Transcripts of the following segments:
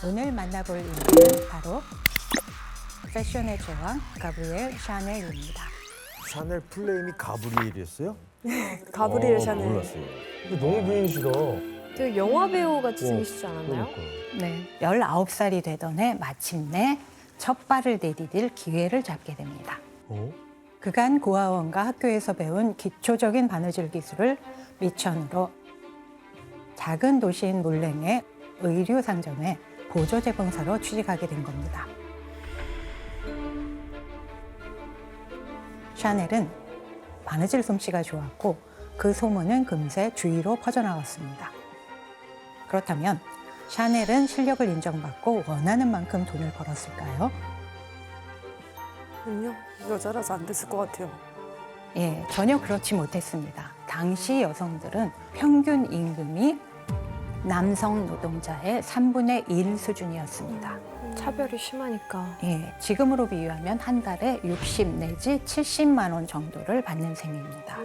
오늘 만나볼 인물은 바로 패션의 제왕 가브리엘 샤넬입니다. 샤넬 플레임이 가브리엘이었어요? 가브리엘 샤넬. 몰랐어요. 너무 부인이시다. 되게 영화 배우 같이 생기시지 않았나요? 네, 19살이 되던 해 마침내 첫 발을 내디딜 기회를 잡게 됩니다. 그간 고아원과 학교에서 배운 기초적인 바느질 기술을 미천으로 작은 도시인 몰랭의 의류 상점에 보조 재봉사로 취직하게 된 겁니다. 샤넬은 바느질 솜씨가 좋았고 그 소문은 금세 주위로 퍼져나갔습니다. 그렇다면 샤넬은 실력을 인정받고 원하는 만큼 돈을 벌었을까요? 아니요, 여자라서 안 됐을 것 같아요. 예, 전혀 그렇지 못했습니다. 당시 여성들은 평균 임금이 남성 노동자의 3분의 1 수준이었습니다. 차별이 심하니까. 예, 지금으로 비유하면 한 달에 60 내지 70만 원 정도를 받는 셈입니다.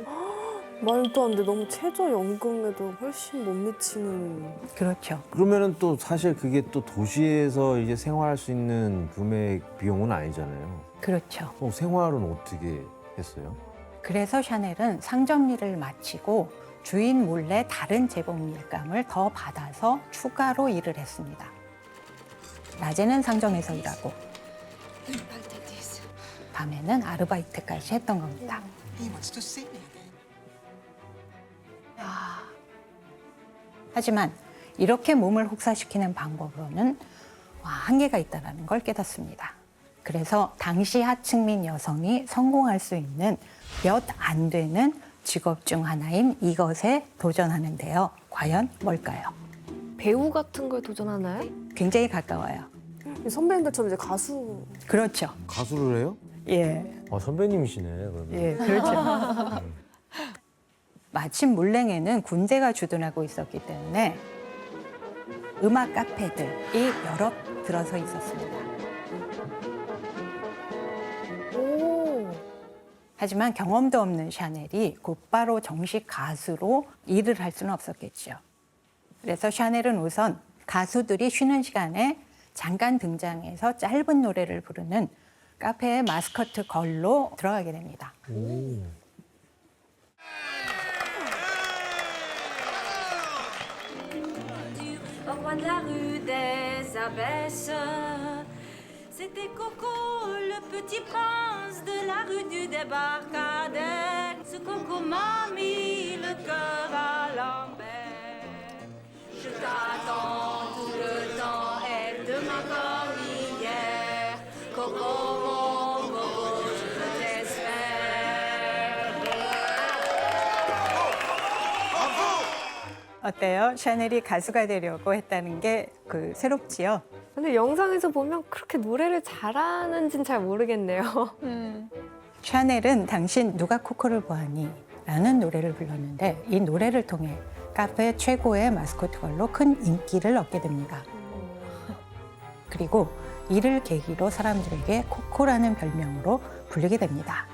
말도 안 돼. 너무 최저연금에도 훨씬 못 미치는. 그렇죠. 그러면은 또 사실 그게 또 도시에서 이제 생활할 수 있는 금액 비용은 아니잖아요. 그렇죠. 생활은 어떻게 했어요? 그래서 샤넬은 상점 일을 마치고 주인 몰래 다른 제공 일감을 더 받아서 추가로 일을 했습니다. 낮에는 상점에서 일하고 밤에는 아르바이트까지 했던 겁니다. 하지만 이렇게 몸을 혹사시키는 방법으로는 한계가 있다는 걸 깨닫습니다. 그래서 당시 하층민 여성이 성공할 수 있는 몇 안 되는 직업 중 하나인 이것에 도전하는데요. 과연 뭘까요? 배우 같은 걸 도전하나요? 굉장히 가까워요. 선배님들처럼 이제 가수. 그렇죠. 가수를 해요? 예, 아, 선배님이시네, 그러면. 예, 그렇죠. 마침 몰랭에는 군대가 주둔하고 있었기 때문에 음악 카페들이 여럿 들어서 있었습니다. 오. 하지만 경험도 없는 샤넬이 곧바로 정식 가수로 일을 할 수는 없었겠죠. 그래서 샤넬은 우선 가수들이 쉬는 시간에 잠깐 등장해서 짧은 노래를 부르는 카페의 마스코트 걸로 들어가게 됩니다. Au coin de la rue des Abbesses, c'était Coco, le petit prince de la rue du débarcadère. Ce Coco m'a mis le cœur à l'envers. Je t'attends tout le temps et demain comme hier. Coco, mon Coco, je t'espère. 어때요? 샤넬이 가수가 되려고 했다는 게 새롭지요? 근데 영상에서 보면 그렇게 노래를 잘하는지는 잘 모르겠네요. 샤넬은 당신 누가 코코를 보았니? 라는 노래를 불렀는데 이 노래를 통해 카페 최고의 마스코트 걸로 큰 인기를 얻게 됩니다. 그리고 이를 계기로 사람들에게 코코라는 별명으로 불리게 됩니다.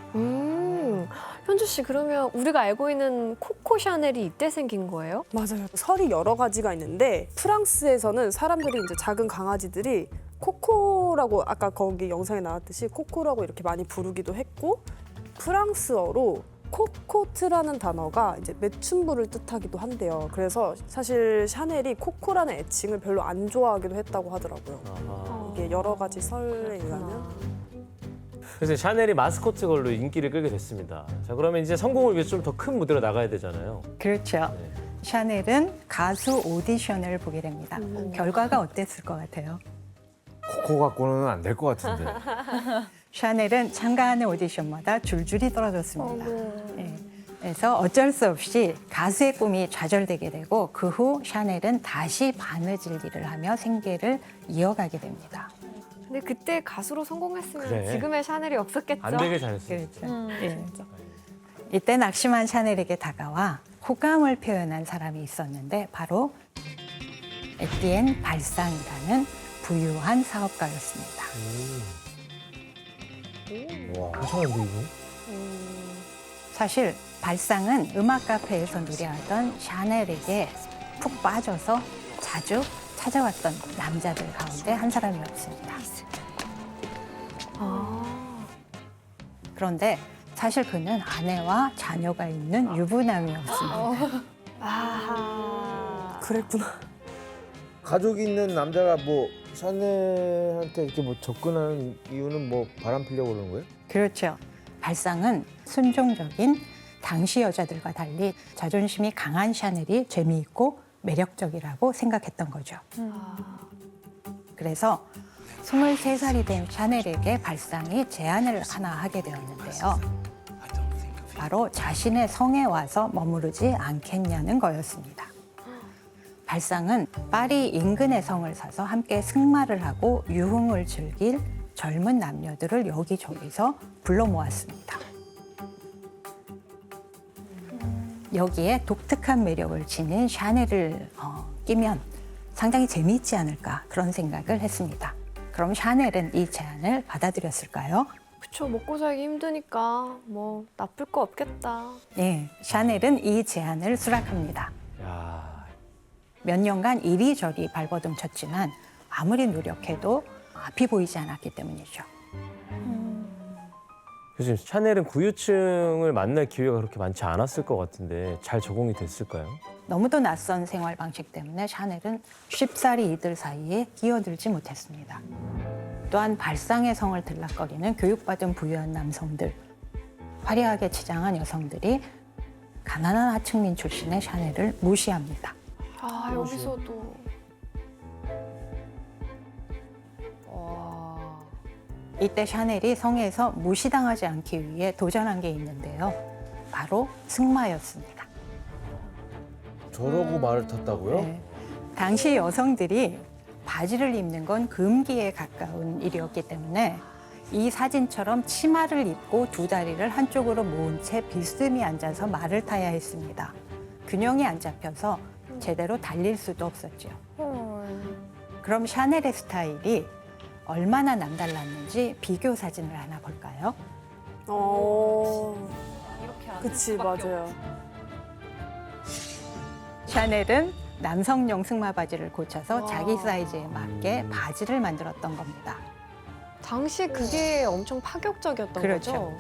현주 씨, 그러면 우리가 알고 있는 코코 샤넬이 이때 생긴 거예요? 맞아요. 설이 여러 가지가 있는데 프랑스에서는 사람들이 이제 작은 강아지들이 코코라고 아까 거기 영상에 나왔듯이 코코라고 이렇게 많이 부르기도 했고 프랑스어로 코코트라는 단어가 이제 매춘부를 뜻하기도 한대요. 그래서 사실 샤넬이 코코라는 애칭을 별로 안 좋아하기도 했다고 하더라고요. 아하. 이게 여러 가지 설에 의하면. 그래서 샤넬이 마스코트 걸로 인기를 끌게 됐습니다. 자, 그러면 이제 성공을 위해서 좀 더 큰 무대로 나가야 되잖아요. 그렇죠. 네. 샤넬은 가수 오디션을 보게 됩니다. 결과가 어땠을 것 같아요? 코코 갖고는 안 될 것 같은데. 샤넬은 참가하는 오디션마다 줄줄이 떨어졌습니다. 예. 그래서 어쩔 수 없이 가수의 꿈이 좌절되게 되고 그 후 샤넬은 다시 바느질 일을 하며 생계를 이어가게 됩니다. 근데 그때 가수로 성공했으면 그래. 지금의 샤넬이 없었겠죠? 안 되게 잘했어. 그렇죠. 예. 이때 낙심한 샤넬에게 다가와 호감을 표현한 사람이 있었는데 바로 에티엔 발상이라는 부유한 사업가였습니다. 와, 괜찮은데, 이거? 사실 발상은 음악 카페에서 노래하던 샤넬에게 푹 빠져서 자주 찾아왔던 남자들 가운데 한 사람이었습니다. 그런데 사실 그는 아내와 자녀가 있는 유부남이었습니다. 그랬구나. 가족이 있는 남자가 뭐 샤넬한테 이렇게 뭐 접근하는 이유는 뭐 바람 피려고 그러는 거예요? 그렇죠. 발상은 순종적인 당시 여자들과 달리 자존심이 강한 샤넬이 재미있고 매력적이라고 생각했던 거죠. 그래서 23살이 된 샤넬에게 발상이 제안을 하나 하게 되었는데요. 바로 자신의 성에 와서 머무르지 않겠냐는 거였습니다. 발상은 파리 인근의 성을 사서 함께 승마를 하고 유흥을 즐길 젊은 남녀들을 여기저기서 불러 모았습니다. 여기에 독특한 매력을 지닌 샤넬을 끼면 상당히 재미있지 않을까 그런 생각을 했습니다. 그럼 샤넬은 이 제안을 받아들였을까요? 그쵸, 먹고 살기 힘드니까 뭐 나쁠 거 없겠다. 네, 샤넬은 이 제안을 수락합니다. 야, 몇 년간 이리저리 발버둥 쳤지만 아무리 노력해도 앞이 보이지 않았기 때문이죠. 교수님, 샤넬은 구유층을 만날 기회가 그렇게 많지 않았을 것 같은데 잘 적응이 됐을까요? 너무도 낯선 생활 방식 때문에 샤넬은 쉽사리 이들 사이에 끼어들지 못했습니다. 또한 발상의 성을 들락거리는 교육받은 부유한 남성들, 화려하게 치장한 여성들이 가난한 하층민 출신의 샤넬을 무시합니다. 아, 여기서도. 와. 이때 샤넬이 성에서 무시당하지 않기 위해 도전한 게 있는데요. 바로 승마였습니다. 저러고 말을 탔다고요? 네. 당시 여성들이 바지를 입는 건 금기에 가까운 일이었기 때문에 이 사진처럼 치마를 입고 두 다리를 한쪽으로 모은 채 비스듬히 앉아서 말을 타야 했습니다. 균형이 안 잡혀서 제대로 달릴 수도 없었죠. 그럼 샤넬의 스타일이 얼마나 남달랐는지 비교 사진을 하나 볼까요? 그치, 맞아요. 샤넬은 남성용 승마 바지를 고쳐서 자기 사이즈에 맞게 바지를 만들었던 겁니다. 당시 그게 엄청 파격적이었던 그렇죠. 거죠?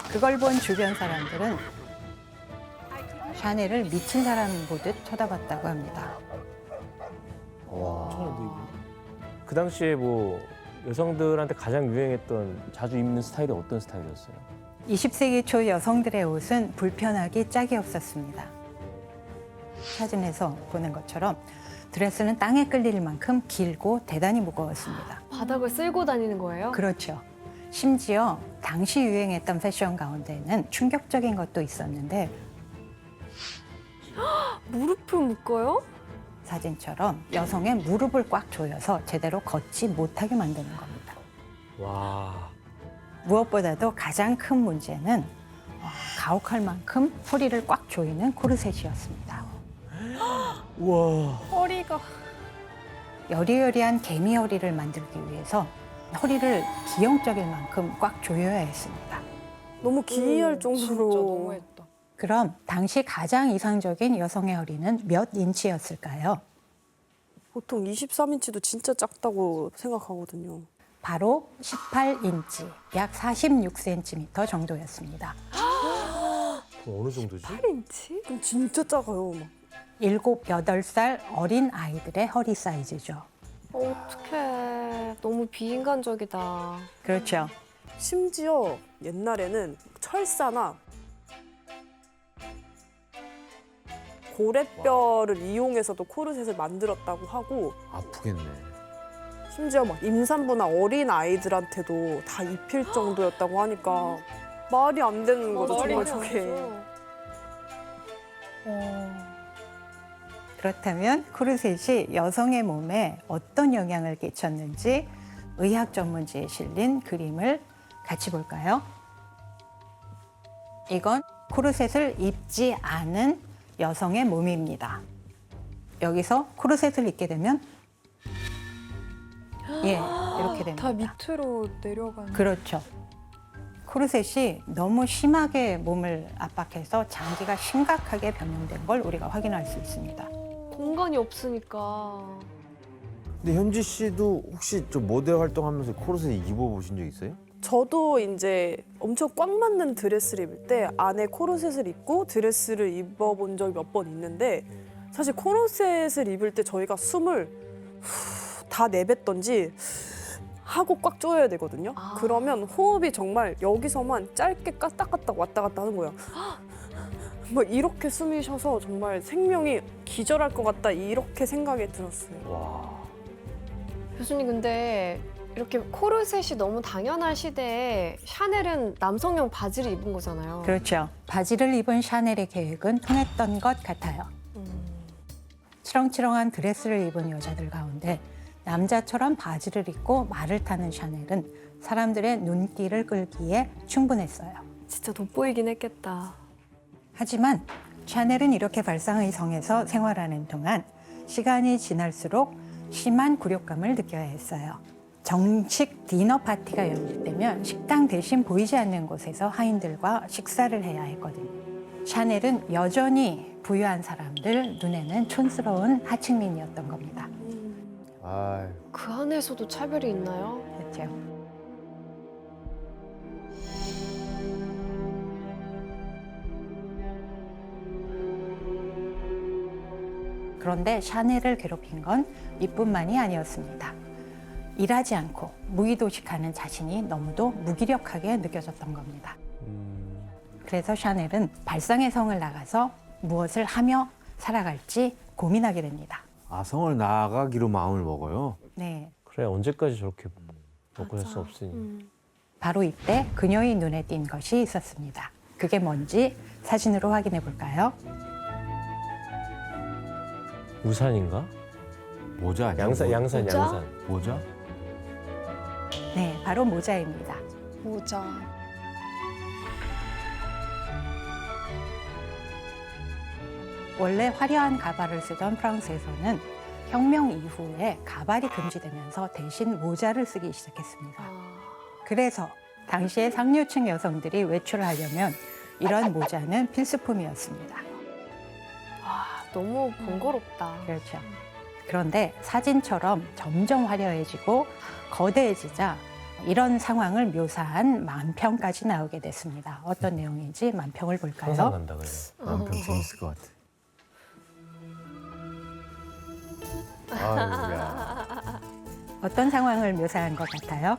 그걸 본 주변 사람들은 샤넬을 미친 사람 보듯 쳐다봤다고 합니다. 그 당시에 뭐 여성들한테 가장 유행했던 자주 입는 스타일이 어떤 스타일이었어요? 20세기 초 여성들의 옷은 불편하기 짝이 없었습니다. 사진에서 보는 것처럼 드레스는 땅에 끌릴 만큼 길고 대단히 무거웠습니다. 바닥을 쓸고 다니는 거예요? 그렇죠. 심지어 당시 유행했던 패션 가운데는 충격적인 것도 있었는데 무릎을 묶어요? 사진처럼 여성의 무릎을 꽉 조여서 제대로 걷지 못하게 만드는 겁니다. 와, 무엇보다도 가장 큰 문제는 가혹할 만큼 허리를 꽉 조이는 코르셋이었습니다. 우와. 허리가. 여리여리한 개미 허리를 만들기 위해서 허리를 기형적일 만큼 꽉 조여야 했습니다. 너무 기이할 진짜 정도로. 너무했다. 그럼 당시 가장 이상적인 여성의 허리는 몇 인치였을까요? 보통 23인치도 진짜 작다고 생각하거든요. 바로 18인치, 약 46cm 정도였습니다. 그럼 어느 정도지? 8인치? 그럼 진짜 작아요. 막. 7, 8살 어린 아이들의 허리 사이즈죠. 어떡해. 너무 비인간적이다. 그렇죠. 심지어 옛날에는 철사나 고래뼈를 이용해서도 코르셋을 만들었다고 하고 아프겠네. 심지어 막 임산부나 어린 아이들한테도 다 입힐 정도였다고 하니까 말이 안 되는 거죠. 정말 저게. 그렇다면 코르셋이 여성의 몸에 어떤 영향을 끼쳤는지 의학 전문지에 실린 그림을 같이 볼까요? 이건 코르셋을 입지 않은 여성의 몸입니다. 여기서 코르셋을 입게 되면 이렇게 됩니다. 다 밑으로 내려가는. 그렇죠. 코르셋이 너무 심하게 몸을 압박해서 장기가 심각하게 변형된 걸 우리가 확인할 수 있습니다. 공간이 없으니까. 근데 현지 씨도 혹시 좀 모델 활동하면서 코르셋 입어보신 적 있어요? 저도 이제 엄청 꽉 맞는 드레스를 입을 때 안에 코르셋을 입고 드레스를 입어본 적이 몇 번 있는데 사실 코르셋을 입을 때 저희가 숨을 다 내뱉던지 하고 꽉 조여야 되거든요. 그러면 호흡이 정말 여기서만 짧게 까딱까딱 왔다 갔다 하는 거예요. 뭐 이렇게 숨이 쉬어서 정말 생명이 기절할 것 같다 이렇게 생각이 들었어요. 교수님 근데 이렇게 코르셋이 너무 당연한 시대에 샤넬은 남성용 바지를 입은 거잖아요. 그렇죠. 바지를 입은 샤넬의 계획은 통했던 것 같아요. 치렁치렁한 드레스를 입은 여자들 가운데 남자처럼 바지를 입고 말을 타는 샤넬은 사람들의 눈길을 끌기에 충분했어요. 진짜 돋보이긴 했겠다. 하지만 샤넬은 이렇게 발상의 성에서 생활하는 동안 시간이 지날수록 심한 굴욕감을 느껴야 했어요. 정식 디너 파티가 열릴 식당 대신 보이지 않는 곳에서 하인들과 식사를 해야 했거든요. 샤넬은 여전히 부유한 사람들 눈에는 촌스러운 하층민이었던 겁니다. 아, 그 안에서도 차별이 있나요? 그렇죠. 그런데 샤넬을 괴롭힌 건 이뿐만이 아니었습니다. 일하지 않고 무의도식하는 자신이 너무도 무기력하게 느껴졌던 겁니다. 그래서 샤넬은 발상의 성을 나가서 무엇을 하며 살아갈지 고민하게 됩니다. 아 성을 나가기로 마음을 먹어요? 네, 그래 언제까지 저렇게 먹고 살 수 없으니. 바로 이때 그녀의 눈에 띈 것이 있었습니다. 그게 뭔지 사진으로 확인해 볼까요? 우산인가? 모자 아니야? 양산, 양산, 모자? 양산. 모자? 네, 바로 모자입니다. 모자. 원래 화려한 가발을 쓰던 프랑스에서는 혁명 이후에 가발이 금지되면서 대신 모자를 쓰기 시작했습니다. 그래서 당시의 상류층 여성들이 외출을 하려면 이런 모자는 필수품이었습니다. 너무 번거롭다. 그렇죠. 그런데 사진처럼 점점 화려해지고 거대해지자 이런 상황을 묘사한 만평까지 나오게 됐습니다. 어떤 내용인지 만평을 볼까요? 항상 간다 그래. 남편 재밌을 것 같아. 아유야. 어떤 상황을 묘사한 것 같아요?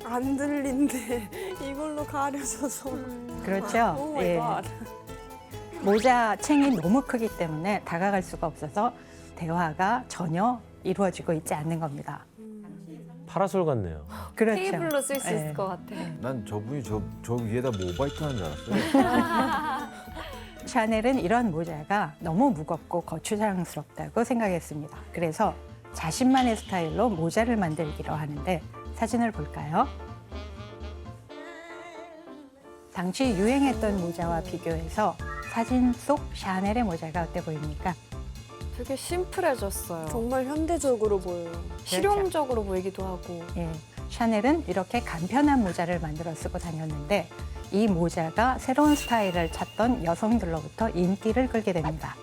안 들린데 이걸로 가려져서. 그렇죠. 오 마이 예. 갓. 모자 챙이 너무 크기 때문에 다가갈 수가 없어서 대화가 전혀 이루어지고 있지 않는 겁니다. 파라솔 같네요. 그렇죠. 테이블로 쓸 수 예. 있을 것 같아. 난 저분이 저 위에다 뭐 오바이트 하는 줄 알았어요. 샤넬은 이런 모자가 너무 무겁고 거추장스럽다고 생각했습니다. 그래서 자신만의 스타일로 모자를 만들기로 하는데 사진을 볼까요? 당시 유행했던 모자와 비교해서 사진 속 샤넬의 모자가 어때 보입니까? 되게 심플해졌어요. 정말 현대적으로 보여요. 실용적으로 보이기도 하고. 예, 샤넬은 이렇게 간편한 모자를 만들어 쓰고 다녔는데 이 모자가 새로운 스타일을 찾던 여성들로부터 인기를 끌게 됩니다.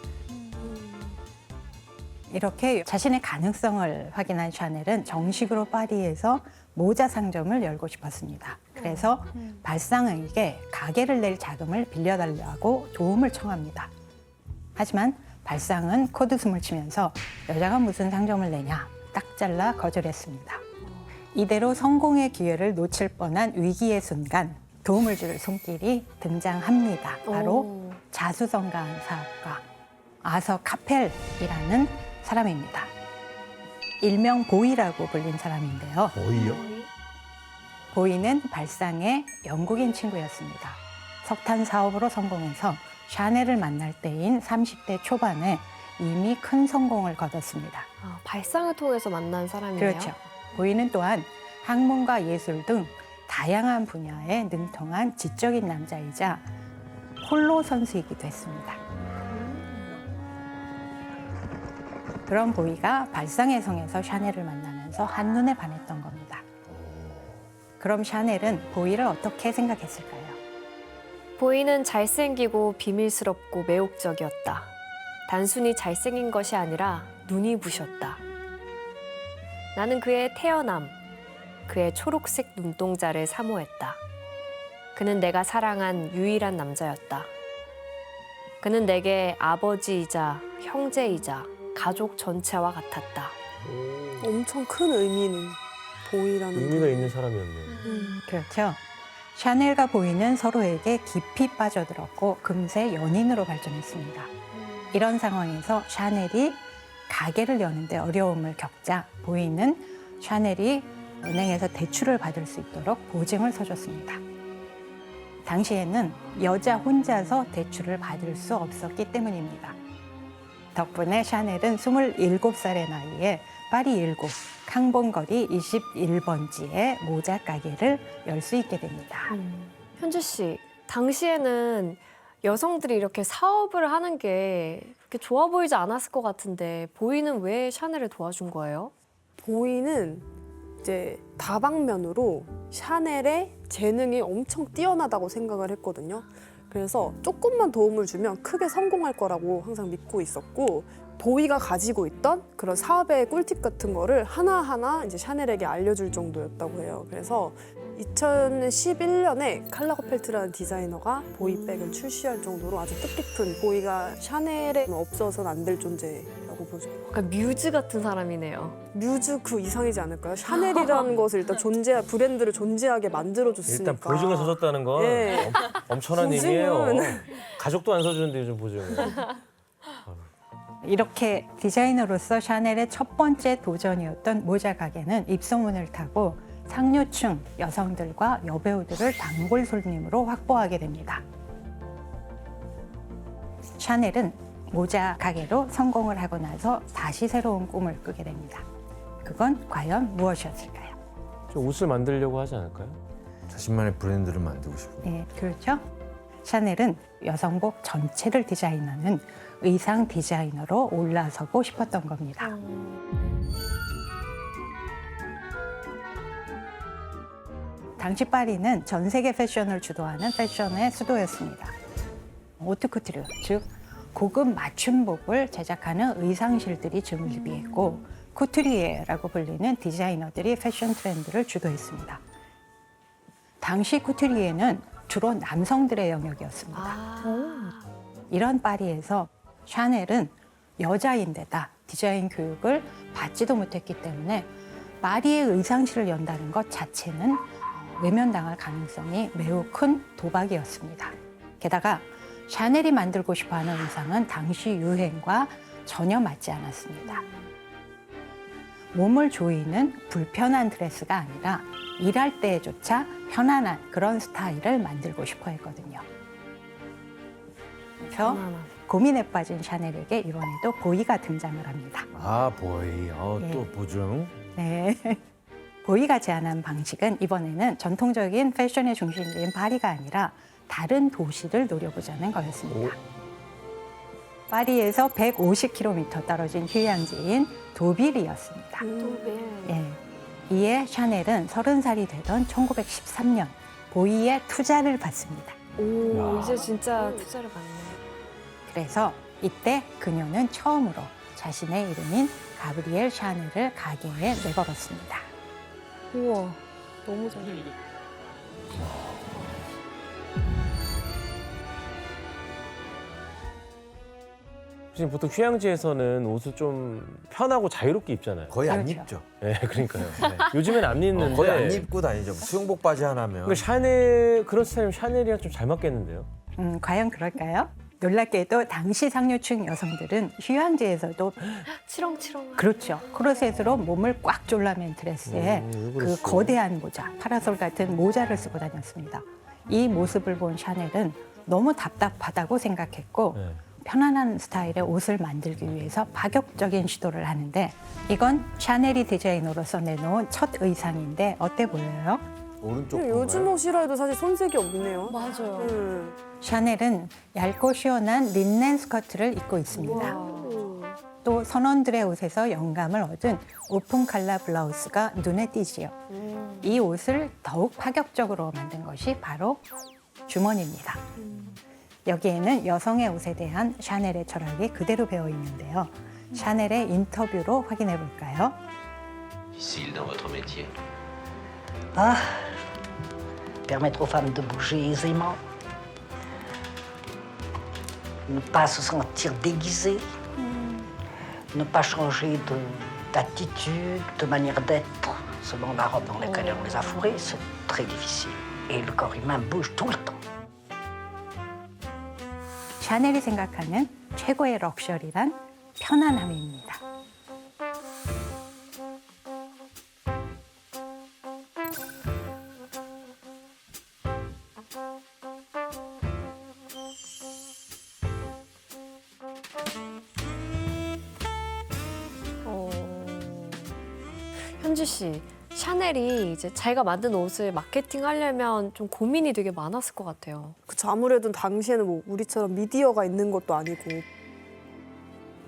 이렇게 자신의 가능성을 확인한 샤넬은 정식으로 파리에서 모자 상점을 열고 싶었습니다. 그래서 발상에게 가게를 낼 자금을 빌려달라고 도움을 청합니다. 하지만 발상은 코드숨을 치면서 여자가 무슨 상점을 내냐 딱 잘라 거절했습니다. 이대로 성공의 기회를 놓칠 뻔한 위기의 순간 도움을 줄 손길이 등장합니다. 바로 오. 자수성가한 사업가 아서 카펠이라는 사람입니다. 일명 보이라고 불린 사람인데요. 어이요? 보이는 발상의 영국인 친구였습니다. 석탄 사업으로 성공해서 샤넬을 만날 때인 30대 초반에 이미 큰 성공을 거뒀습니다. 아, 발상을 통해서 만난 사람이네요. 그렇죠. 보이는 또한 학문과 예술 등 다양한 분야에 능통한 지적인 남자이자 폴로 선수이기도 했습니다. 그런 보이가 발상의 성에서 샤넬을 만나면서 한눈에 반했던 겁니다. 그럼 샤넬은 보이를 어떻게 생각했을까요? 보이는 잘생기고 비밀스럽고 매혹적이었다. 단순히 잘생긴 것이 아니라 눈이 부셨다. 나는 그의 태연함, 그의 초록색 눈동자를 사모했다. 그는 내가 사랑한 유일한 남자였다. 그는 내게 아버지이자 형제이자 가족 전체와 같았다. 엄청 큰 의미는 보이라는 의미가 있는 사람이었네요. 그렇죠. 샤넬과 보이는 서로에게 깊이 빠져들었고 금세 연인으로 발전했습니다. 이런 상황에서 샤넬이 가게를 여는데 어려움을 겪자 보이는 샤넬이 은행에서 대출을 받을 수 있도록 보증을 서줬습니다. 당시에는 여자 혼자서 대출을 받을 수 없었기 때문입니다. 덕분에 샤넬은 27살의 나이에 파리 7, 캉봉거리 21번지에 모자 가게를 열 수 있게 됩니다. 현주 씨, 당시에는 여성들이 이렇게 사업을 하는 게 그렇게 좋아 보이지 않았을 것 같은데 보이는 왜 샤넬을 도와준 거예요? 보이는 이제 다방면으로 샤넬의 재능이 엄청 뛰어나다고 생각을 했거든요. 그래서 조금만 도움을 주면 크게 성공할 거라고 항상 믿고 있었고 보이가 가지고 있던 그런 사업의 꿀팁 같은 거를 하나하나 이제 샤넬에게 알려줄 정도였다고 해요. 그래서 2011년에 칼 라거펠트라는 디자이너가 보이백을 출시할 정도로 아주 뜻깊은 보이가 샤넬에 없어서는 안 될 존재라고 보죠. 약간 뮤즈 같은 사람이네요. 뮤즈 그 이상이지 않을까요? 샤넬이라는 것을 일단 브랜드를 존재하게 만들어줬으니까. 일단 보증을 서줬다는 건 예. 엄청난 보증은- 의미예요. 가족도 안 서주는데 요즘 보증을. 이렇게 디자이너로서 샤넬의 첫 번째 도전이었던 모자 가게는 입소문을 타고 상류층 여성들과 여배우들을 단골 손님으로 확보하게 됩니다. 샤넬은 모자 가게로 성공을 하고 나서 다시 새로운 꿈을 꾸게 됩니다. 그건 과연 무엇이었을까요? 좀 옷을 만들려고 하지 않을까요? 자신만의 브랜드를 만들고 싶고. 네, 그렇죠. 샤넬은 여성복 전체를 디자인하는 의상 디자이너로 올라서고 싶었던 겁니다. 당시 파리는 전 세계 패션을 주도하는 패션의 수도였습니다. 오트쿠트르, 즉 고급 맞춤복을 제작하는 의상실들이 즐비했고 쿠트리에라고 불리는 디자이너들이 패션 트렌드를 주도했습니다. 당시 쿠트리에는 주로 남성들의 영역이었습니다. 이런 파리에서 샤넬은 여자인데다 디자인 교육을 받지도 못했기 때문에 파리의 의상실을 연다는 것 자체는 외면당할 가능성이 매우 큰 도박이었습니다. 게다가 샤넬이 만들고 싶어하는 의상은 당시 유행과 전혀 맞지 않았습니다. 몸을 조이는 불편한 드레스가 아니라 일할 때조차 편안한 그런 스타일을 만들고 싶어 했거든요. 그래서 고민에 빠진 샤넬에게 이번에도 보이가 등장을 합니다. 아, 보이. 예. 또 보증. 네. 보이가 제안한 방식은 이번에는 전통적인 패션의 중심지인 파리가 아니라 다른 도시를 노려보자는 거였습니다. 파리에서 150km 떨어진 휴양지인 도빌이었습니다. 예. 이에 샤넬은 30살이 되던 1913년 보이의 투자를 받습니다. 오, 이제 진짜 투자를 받네. 그래서 이때 그녀는 처음으로 자신의 이름인 가브리엘 샤넬을 가게에 내걸었습니다. 우와, 너무 잘해. 지금 보통 휴양지에서는 옷을 좀 편하고 자유롭게 입잖아요. 거의 안 그렇죠. 입죠. 네, 그러니까요. 요즘엔 안 입는데. 거의 안 입고 다니죠. 수영복 바지 하나면. 근데 샤넬 그런 스타일이면 샤넬이랑 좀 잘 맞겠는데요? 과연 그럴까요? 놀랍게도 당시 상류층 여성들은 휴양지에서도 치렁치렁. 그렇죠. 코르셋으로 몸을 꽉 졸라맨 드레스에 왜 그 그랬어? 거대한 모자, 파라솔 같은 모자를 쓰고 다녔습니다. 이 모습을 본 샤넬은 너무 답답하다고 생각했고 네. 편안한 스타일의 옷을 만들기 위해서 파격적인 시도를 하는데 이건 샤넬이 디자이너로서 내놓은 첫 의상인데 어때 보여요? 오른쪽 근데 요즘 옷이라 해도 사실 손색이 없네요. 맞아요. 샤넬은 얇고 시원한 린넨 스커트를 입고 있습니다. 또 선원들의 옷에서 영감을 얻은 오픈 칼라 블라우스가 눈에 띄지요. 이 옷을 더욱 파격적으로 만든 것이 바로 주머니입니다. 여기에는 여성의 옷에 대한 샤넬의 철학이 그대로 배어 있는데요. 샤넬의 인터뷰로 확인해 볼까요? Difficile dans votre métier. Ah, permettre aux femmes de bouger aisément, ne pas se sentir déguisées, ne pas changer d'attitude, de manière d'être selon la robe dans laquelle on les a fourrées, c'est très difficile. Et le corps humain bouge tout le temps. 샤넬이 생각하는 최고의 럭셔리란 편안함입니다. 현지 씨, 샤넬이 이제 자기가 만든 옷을 마케팅하려면 좀 고민이 되게 많았을 것 같아요. 그쵸. 아무래도 당시에는 뭐 우리처럼 미디어가 있는 것도 아니고.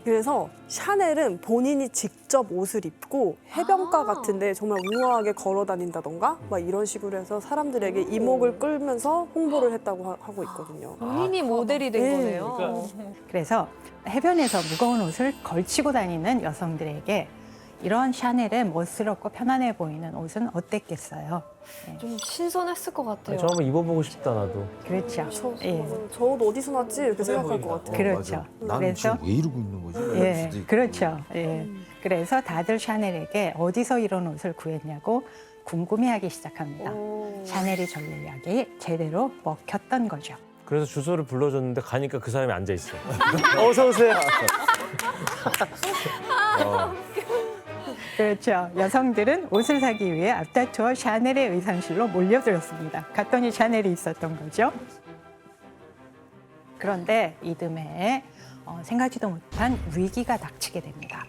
그래서 샤넬은 본인이 직접 옷을 입고 해변가 같은데 정말 우아하게 걸어 다닌다던가 막 이런 식으로 해서 사람들에게 이목을 끌면서 홍보를 했다고 하고 있거든요. 본인이 모델이 된 네. 거네요. 그래서 해변에서 무거운 옷을 걸치고 다니는 여성들에게 이런 샤넬의 멋스럽고 편안해 보이는 옷은 어땠겠어요? 좀 신선했을 것 같아요. 저 한번 입어보고 싶다 나도. 그렇죠. 예. 저 옷 어디서 났지? 이렇게 생각할 것 같아요. 그렇죠. 나는 그래서 지금 왜 이러고 있는 거지? 이럴 예, 수도 있고. 그렇죠. 예. 그래서 다들 샤넬에게 어디서 이런 옷을 구했냐고 궁금해하기 시작합니다. 샤넬이 전략이 제대로 먹혔던 거죠. 그래서 주소를 불러줬는데 가니까 그 사람이 앉아 있어. 어서 오세요. 그렇죠. 여성들은 옷을 사기 위해 앞다투어 샤넬의 의상실로 몰려들었습니다. 갔더니 샤넬이 있었던 거죠. 그런데 이듬해 생각지도 못한 위기가 닥치게 됩니다.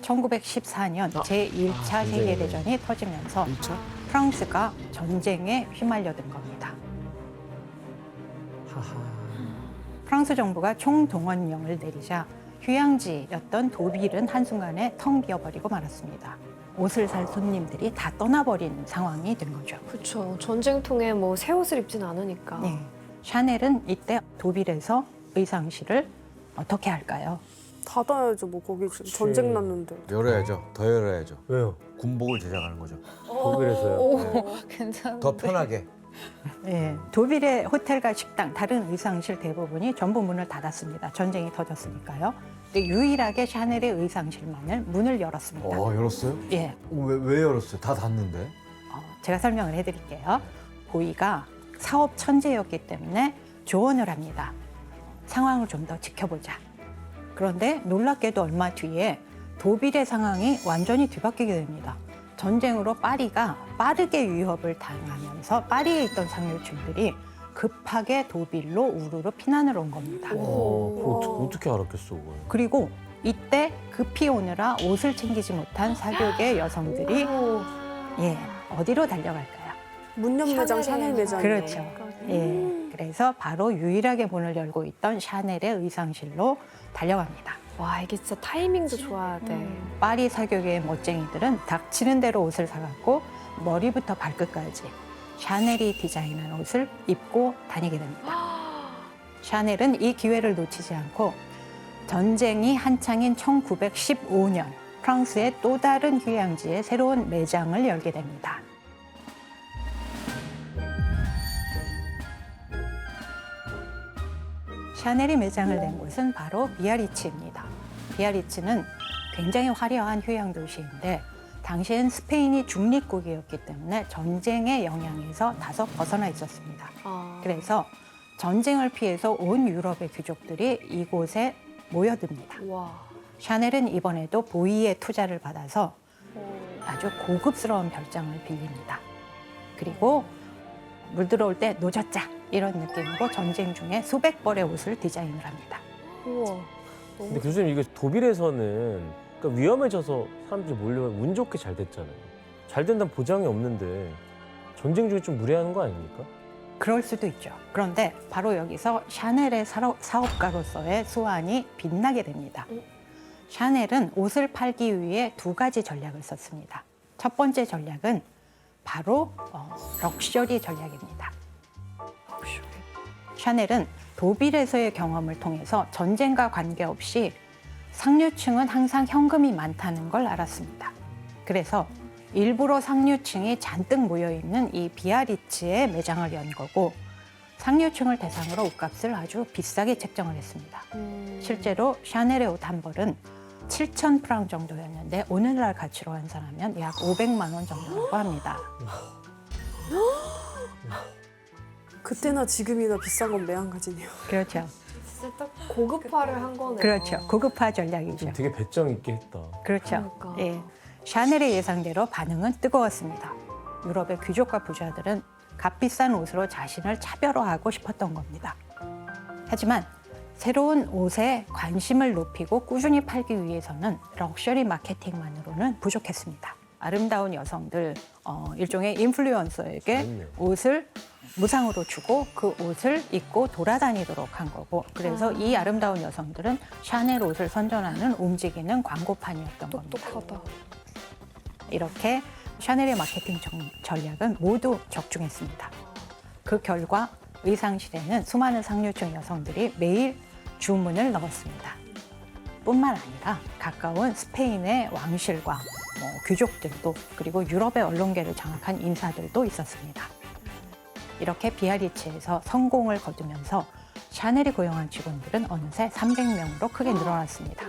1914년 제1차 세계대전이 터지면서 프랑스가 전쟁에 휘말려든 겁니다. 프랑스 정부가 총동원령을 내리자 휴양지였던 도빌은 한순간에 텅 비어버리고 말았습니다. 옷을 살 손님들이 다 떠나버린 상황이 된 거죠. 그렇죠. 전쟁통에 뭐 새 옷을 입진 않으니까. 네. 샤넬은 이때 도빌에서 의상실을 어떻게 할까요? 닫아야죠. 뭐 거기 지금 전쟁 났는데. 열어야죠. 더 열어야죠. 왜요? 군복을 제작하는 거죠. 독일에서요. 더 편하게. 네. 도빌의 호텔과 식당, 다른 의상실 대부분이 전부 문을 닫았습니다. 전쟁이 터졌으니까요. 근데 유일하게 샤넬의 의상실만을 문을 열었습니다. 열었어요? 예. 왜 열었어요? 다 닫는데. 제가 설명을 해드릴게요. 보이가 사업 천재였기 때문에 조언을 합니다. 상황을 좀 더 지켜보자. 그런데 놀랍게도 얼마 뒤에 도빌의 상황이 완전히 뒤바뀌게 됩니다. 전쟁으로 파리가 빠르게 위협을 당하면서 파리에 있던 상류층들이 급하게 도빌로 우르르 피난을 온 겁니다. 어떻게 알았겠어 그걸. 그리고 이때 급히 오느라 옷을 챙기지 못한 사교계 여성들이 어디로 달려갈까요? 문연 매장, 샤넬 매장. 그렇죠. 그래서 바로 유일하게 문을 열고 있던 샤넬의 의상실로 달려갑니다. 와, 이게 진짜 타이밍도 좋아야 돼. 파리 사교계의 멋쟁이들은 닥치는 대로 옷을 사갖고 머리부터 발끝까지 샤넬이 디자인한 옷을 입고 다니게 됩니다. 샤넬은 이 기회를 놓치지 않고 전쟁이 한창인 1915년 프랑스의 또 다른 휴양지에 새로운 매장을 열게 됩니다. 샤넬이 매장을 낸 곳은 바로 비아리츠입니다. 비아리츠는 굉장히 화려한 휴양 도시인데 당시엔 스페인이 중립국이었기 때문에 전쟁의 영향에서 다소 벗어나 있었습니다. 그래서 전쟁을 피해서 온 유럽의 귀족들이 이곳에 모여듭니다. 와. 샤넬은 이번에도 보이의 투자를 받아서 아주 고급스러운 별장을 빌립니다. 그리고 물 들어올 때 노젓자 이런 느낌으로 전쟁 중에 수백 벌의 옷을 디자인을 합니다. 우와. 근데 교수님 이게 도빌에서는 그러니까 위험해져서 사람들이 몰려 운 좋게 잘 됐잖아요. 잘 된다는 보장이 없는데 전쟁 중에 좀 무례하는 거 아닙니까? 그럴 수도 있죠. 그런데 바로 여기서 샤넬의 사업가로서의 수완이 빛나게 됩니다. 샤넬은 옷을 팔기 위해 두 가지 전략을 썼습니다. 첫 번째 전략은 바로 럭셔리 전략입니다. 샤넬은 도빌에서의 경험을 통해서 전쟁과 관계없이 상류층은 항상 현금이 많다는 걸 알았습니다. 그래서 일부러 상류층이 잔뜩 모여있는 이 비아리츠에 매장을 연 거고 상류층을 대상으로 옷값을 아주 비싸게 책정을 했습니다. 실제로 샤넬의 옷 한 벌은 7,000프랑 정도였는데 오늘날 가치로 환산하면 약 500만 원 정도라고 합니다. 그때나 지금이나 비싼 건 매한가지네요. 그렇죠. 진짜 딱 고급화를 한 거네요. 그렇죠. 고급화 전략이죠. 되게 배짱 있게 했다. 그렇죠. 그러니까. 예. 샤넬의 예상대로 반응은 뜨거웠습니다. 유럽의 귀족과 부자들은 값비싼 옷으로 자신을 차별화하고 싶었던 겁니다. 하지만 새로운 옷에 관심을 높이고 꾸준히 팔기 위해서는 럭셔리 마케팅만으로는 부족했습니다. 아름다운 여성들, 일종의 인플루언서에게 그럼요. 옷을 무상으로 주고 그 옷을 입고 돌아다니도록 한 거고 그래서 이 아름다운 여성들은 샤넬 옷을 선전하는 움직이는 광고판이었던 겁니다. 똑똑하다. 이렇게 샤넬의 마케팅 전략은 모두 적중했습니다. 그 결과 의상실에는 수많은 상류층 여성들이 매일 주문을 넣었습니다. 뿐만 아니라 가까운 스페인의 왕실과 귀족들도 그리고 유럽의 언론계를 장악한 인사들도 있었습니다. 이렇게 비아리츠에서 성공을 거두면서 샤넬이 고용한 직원들은 어느새 300명으로 크게 늘어났습니다.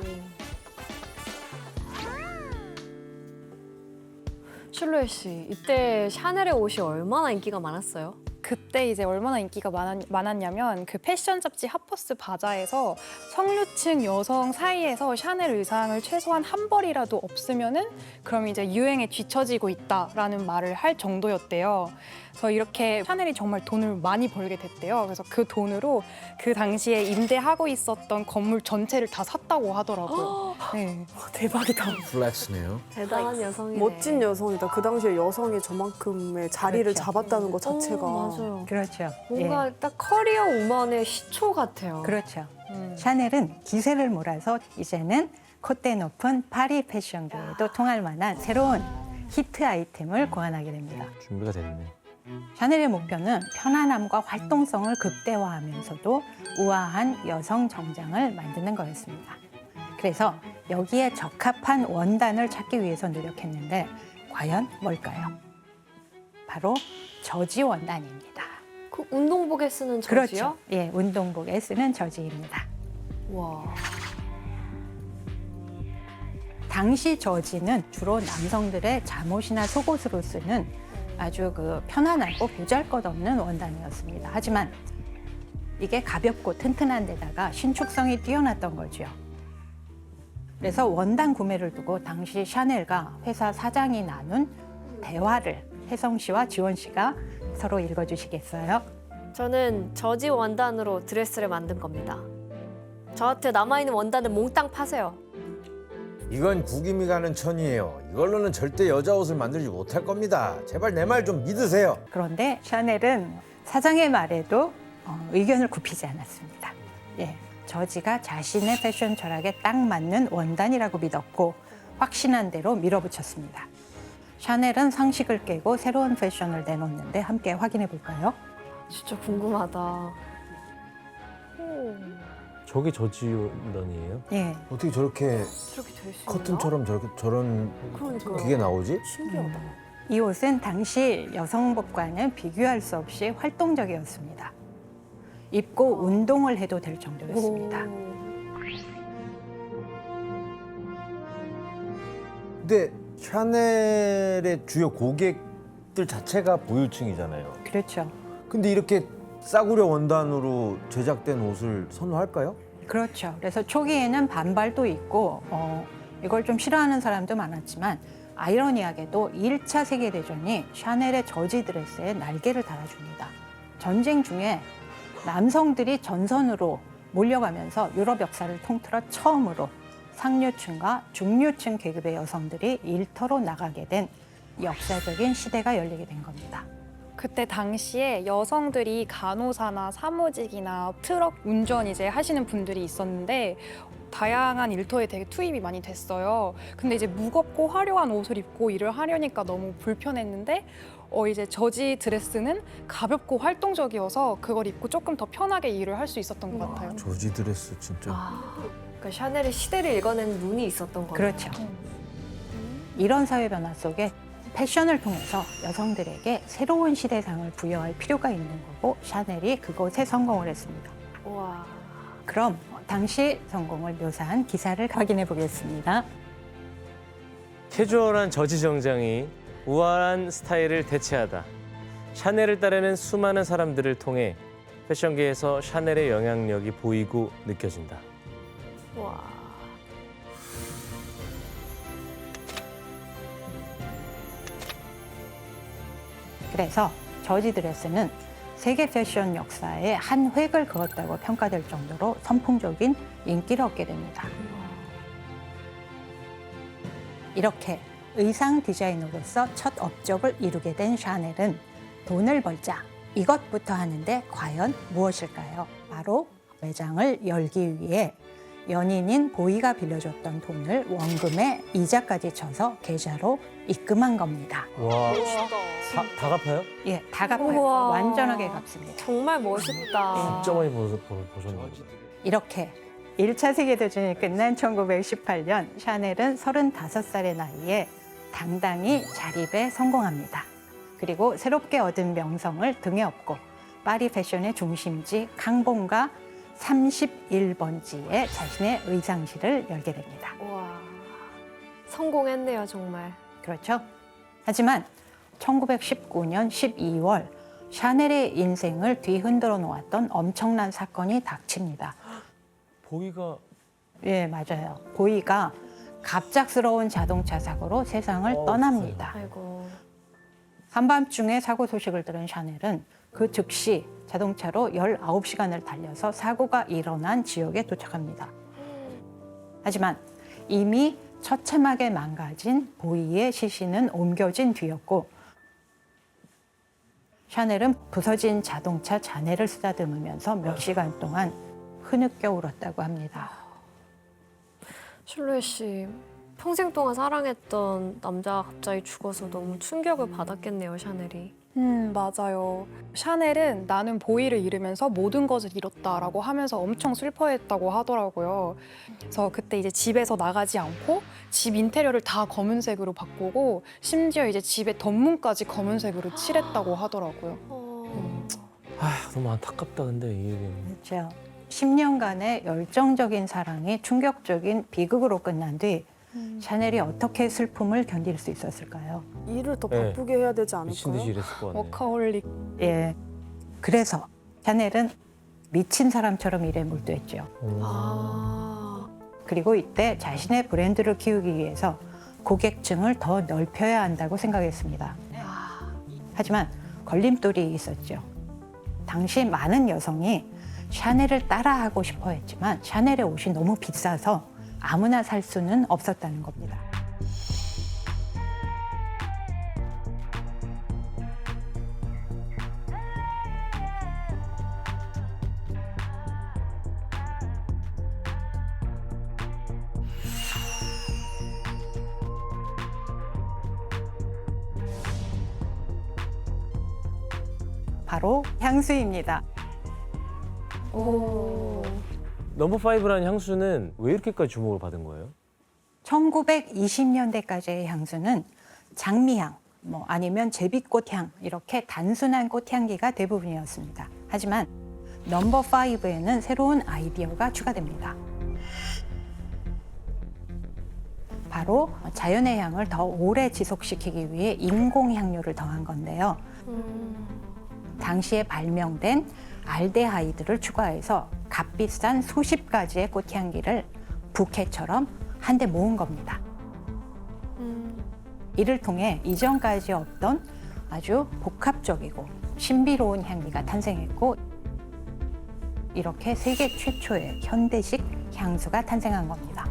슐로에 씨, 이때 샤넬의 옷이 얼마나 인기가 많았어요? 그때 이제 얼마나 인기가 많았냐면 그 패션 잡지 하퍼스 바자에서 성류층 여성 사이에서 샤넬 의상을 최소한 한 벌이라도 없으면은 그럼 이제 유행에 뒤처지고 있다라는 말을 할 정도였대요. 그래서 이렇게 샤넬이 정말 돈을 많이 벌게 됐대요. 그래서 그 돈으로 그 당시에 임대하고 있었던 건물 전체를 다 샀다고 하더라고요. 네. 대박이다. 플렉스네요. 대단한 여성이네. 멋진 여성이다. 그 당시에 여성이 저만큼의 자리를 그렇죠. 잡았다는 것 자체가. 맞아요. 그렇죠. 뭔가 딱 커리어 우먼의 시초 같아요. 그렇죠. 샤넬은 기세를 몰아서 이제는 콧대 높은 파리 패션계에도 통할 만한 새로운 히트 아이템을 고안하게 됩니다. 준비가 됐네. 샤넬의 목표는 편안함과 활동성을 극대화하면서도 우아한 여성 정장을 만드는 거였습니다. 그래서 여기에 적합한 원단을 찾기 위해서 노력했는데 과연 뭘까요? 바로 저지 원단입니다. 그 운동복에 쓰는 저지요? 그렇죠. 예, 운동복에 쓰는 저지입니다. 와. 당시 저지는 주로 남성들의 잠옷이나 속옷으로 쓰는 아주 그 편안하고 보잘것없는 원단이었습니다. 하지만 이게 가볍고 튼튼한 데다가 신축성이 뛰어났던 거죠. 그래서 원단 구매를 두고 당시 샤넬과 회사 사장이 나눈 대화를 혜성 씨와 지원 씨가 서로 읽어주시겠어요? 저는 저지 원단으로 드레스를 만든 겁니다. 저한테 남아있는 원단을 몽땅 파세요. 이건 국임이 가는 천이에요. 이걸로는 절대 여자 옷을 만들지 못할 겁니다. 제발 내 말 좀 믿으세요. 그런데 샤넬은 사장의 말에도 의견을 굽히지 않았습니다. 예, 저지가 자신의 패션 철학에 딱 맞는 원단이라고 믿었고 확신한 대로 밀어붙였습니다. 샤넬은 상식을 깨고 새로운 패션을 내놓는데 함께 확인해 볼까요? 진짜 궁금하다. 저게 저지 원단이에요? 예, 어떻게 저렇게 저렇게 될 수 있나? 커튼처럼 저런 그러니까요. 그게 나오지? 신기하다. 이 옷은 당시 여성복과는 비교할 수 없이 활동적이었습니다. 입고 운동을 해도 될 정도였습니다. 근데 샤넬의 주요 고객들 자체가 보유층이잖아요. 그렇죠. 근데 이렇게 싸구려 원단으로 제작된 옷을 선호할까요? 그렇죠. 그래서 초기에는 반발도 있고 이걸 좀 싫어하는 사람도 많았지만 아이러니하게도 1차 세계대전이 샤넬의 저지 드레스에 날개를 달아줍니다. 전쟁 중에 남성들이 전선으로 몰려가면서 유럽 역사를 통틀어 처음으로 상류층과 중류층 계급의 여성들이 일터로 나가게 된 역사적인 시대가 열리게 된 겁니다. 그때 당시에 여성들이 간호사나 사무직이나 트럭 운전 이제 하시는 분들이 있었는데 다양한 일터에 되게 투입이 많이 됐어요. 근데 이제 무겁고 화려한 옷을 입고 일을 하려니까 너무 불편했는데 이제 저지 드레스는 가볍고 활동적이어서 그걸 입고 조금 더 편하게 일을 할 수 있었던 것 같아요. 조지 드레스 진짜. 그러니까 샤넬이 시대를 읽어낸 눈이 있었던 거예요. 그렇죠. 이런 사회 변화 속에 패션을 통해서 여성들에게 새로운 시대상을 부여할 필요가 있는 거고 샤넬이 그것에 성공을 했습니다. 와. 그럼 당시 성공을 묘사한 기사를 확인해 보겠습니다. 캐주얼한 저지 정장이 우아한 스타일을 대체하다. 샤넬을 따르는 수많은 사람들을 통해 패션계에서 샤넬의 영향력이 보이고 느껴진다. 와. 그래서 저지 드레스는 세계 패션 역사에 한 획을 그었다고 평가될 정도로 선풍적인 인기를 얻게 됩니다. 이렇게 의상 디자이너로서 첫 업적을 이루게 된 샤넬은 돈을 벌자 이것부터 하는데 과연 무엇일까요? 바로 매장을 열기 위해 연인인 보이가 빌려줬던 돈을 원금에 이자까지 쳐서 계좌로 입금한 겁니다. 와, 다 갚아요? 예, 다 갚아요. 우와. 완전하게 갚습니다. 정말 멋있다. 진짜 많이 보셨네요. 이렇게 1차 세계대전이 끝난 1918년 샤넬은 35살의 나이에 당당히 자립에 성공합니다. 그리고 새롭게 얻은 명성을 등에 업고 파리 패션의 중심지 캉봉가 31번지에 자신의 의상실을 열게 됩니다. 와. 성공했네요, 정말. 그렇죠? 하지만 1919년 12월 샤넬의 인생을 뒤흔들어 놓았던 엄청난 사건이 닥칩니다. 보이가 예, 맞아요. 보이가 갑작스러운 자동차 사고로 세상을 떠납니다. 아이고. 한밤중에 사고 소식을 들은 샤넬은 그 즉시 자동차로 19시간을 달려서 사고가 일어난 지역에 도착합니다. 하지만 이미 처참하게 망가진 보이의 시신은 옮겨진 뒤였고 샤넬은 부서진 자동차 잔해를 쓰다듬으면서 몇 시간 동안 흐느껴 울었다고 합니다. 실루엣 씨, 평생 동안 사랑했던 남자가 갑자기 죽어서 너무 충격을 받았겠네요, 샤넬이. 맞아요. 샤넬은 나는 보이를 잃으면서 모든 것을 잃었다라고 하면서 엄청 슬퍼했다고 하더라고요. 그래서 그때 이제 집에서 나가지 않고 집 인테리어를 다 검은색으로 바꾸고 심지어 이제 집의 덧문까지 검은색으로 칠했다고 하더라고요. 너무 안타깝다 근데 이 얘기는. 그렇죠. 10년간의 열정적인 사랑이 충격적인 비극으로 끝난 뒤 샤넬이 어떻게 슬픔을 견딜 수 있었을까요? 일을 더 네. 바쁘게 해야 되지 미친 듯이 않을까요? 일했을 것 같네. 워커홀릭. 예. 그래서 샤넬은 미친 사람처럼 일에 몰두했죠. 아. 그리고 이때 자신의 브랜드를 키우기 위해서 고객층을 더 넓혀야 한다고 생각했습니다. 하지만 걸림돌이 있었죠. 당시 많은 여성이 샤넬을 따라하고 싶어 했지만 샤넬의 옷이 너무 비싸서 아무나 살 수는 없었다는 겁니다. 바로 향수입니다. 오. 넘버 5라는 향수는 왜 이렇게까지 주목을 받은 거예요? 1920년대까지의 향수는 장미향, 아니면 제비꽃향 이렇게 단순한 꽃향기가 대부분이었습니다. 하지만 넘버 5에는 새로운 아이디어가 추가됩니다. 바로 자연의 향을 더 오래 지속시키기 위해 인공향료를 더한 건데요. 당시에 발명된 알데하이드를 추가해서 값비싼 수십 가지의 꽃향기를 부케처럼 한데 모은 겁니다. 이를 통해 이전까지 없던 아주 복합적이고 신비로운 향기가 탄생했고 이렇게 세계 최초의 현대식 향수가 탄생한 겁니다.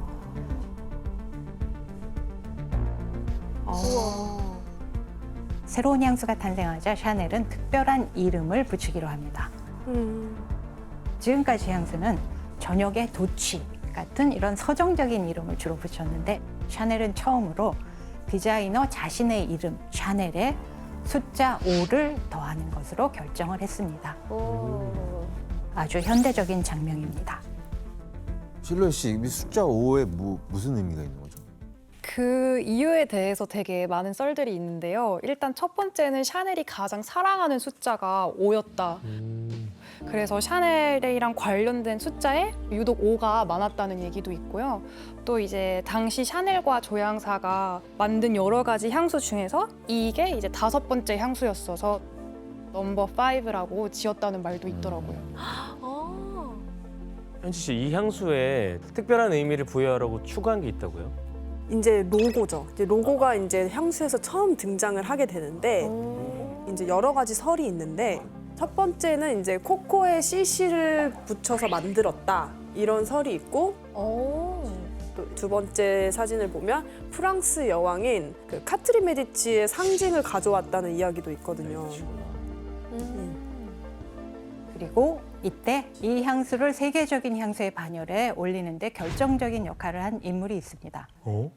새로운 향수가 탄생하자 샤넬은 특별한 이름을 붙이기로 합니다. 지금까지 향수는 저녁에 도취가 같은 이런 서정적인 이름을 주로 붙였는데 샤넬은 처음으로 디자이너 자신의 이름 샤넬에 숫자 5를 더하는 것으로 결정을 했습니다. 아주 현대적인 장면입니다. 실로이 씨, 이 숫자 5에 무슨 의미가 있는 거죠? 그 이유에 대해서 되게 많은 썰들이 있는데요. 일단 첫 번째는 샤넬이 가장 사랑하는 숫자가 5였다. 그래서 샤넬이랑 관련된 숫자에 유독 5가 많았다는 얘기도 있고요. 또 이제 당시 샤넬과 조향사가 만든 여러 가지 향수 중에서 이게 이제 5번째 향수였어서 넘버 5라고 지었다는 말도 있더라고요. 현지 씨, 이 향수에 특별한 의미를 부여하라고 추가한 게 있다고요? 이제 로고죠. 이제 로고가 이제 향수에서 처음 등장을 하게 되는데 이제 여러 가지 설이 있는데 첫 번째는 이제 코코의 CC를 붙여서 만들었다 이런 설이 있고 또 두 번째 사진을 보면 프랑스 여왕인 그 카트린 메디치의 상징을 가져왔다는 이야기도 있거든요. 그리고 이때 이 향수를 세계적인 향수의 반열에 올리는데 결정적인 역할을 한 인물이 있습니다. 어?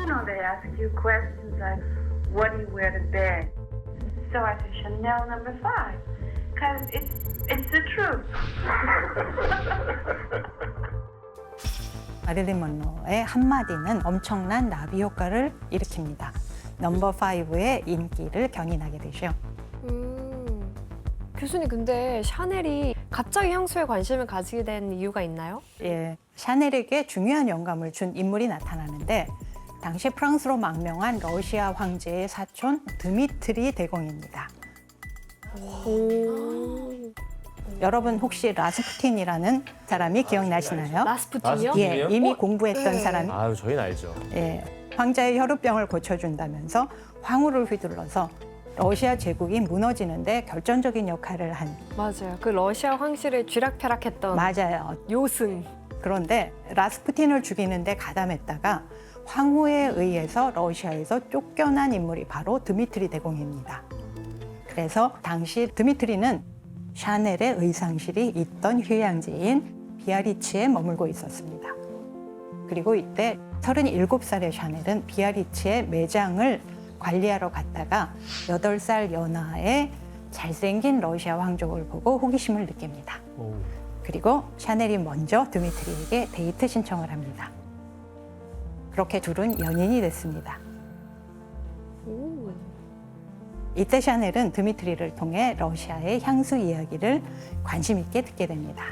You know, they ask you questions like, what do you wear to bed? So I said, Chanel number 5, because it's the truth. 마릴린 먼로의 한마디는 엄청난 나비 효과를 일으킵니다. 넘버 5의 인기를 견인하게 되죠. 교수님, 근데 샤넬이 갑자기 향수에 관심을 가지게 된 이유가 있나요? 예, 샤넬에게 중요한 영감을 준 인물이 나타나는데 당시 프랑스로 망명한 러시아 황제의 사촌 드미트리 대공입니다. 여러분 혹시 라스푸틴이라는 사람이 기억나시나요? 라스푸틴이요? 예, 이미 공부했던 사람이 아유, 저희는 알죠. 예, 황자의 혈우병을 고쳐준다면서 황후를 휘둘러서 러시아 제국이 무너지는데 결정적인 역할을 한 맞아요. 그 러시아 황실을 쥐락펴락했던 맞아요. 요승. 그런데 라스푸틴을 죽이는데 가담했다가 황후에 의해서 러시아에서 쫓겨난 인물이 바로 드미트리 대공입니다. 그래서 당시 드미트리는 샤넬의 의상실이 있던 휴양지인 비아리츠에 머물고 있었습니다. 그리고 이때 37살의 샤넬은 비아리츠의 매장을 관리하러 갔다가 8살 연하의 잘생긴 러시아 왕족을 보고 호기심을 느낍니다. 그리고 샤넬이 먼저 드미트리에게 데이트 신청을 합니다. 그렇게 둘은 연인이 됐습니다. 이때 샤넬은 드미트리를 통해 러시아의 향수 이야기를 관심 있게 듣게 됩니다.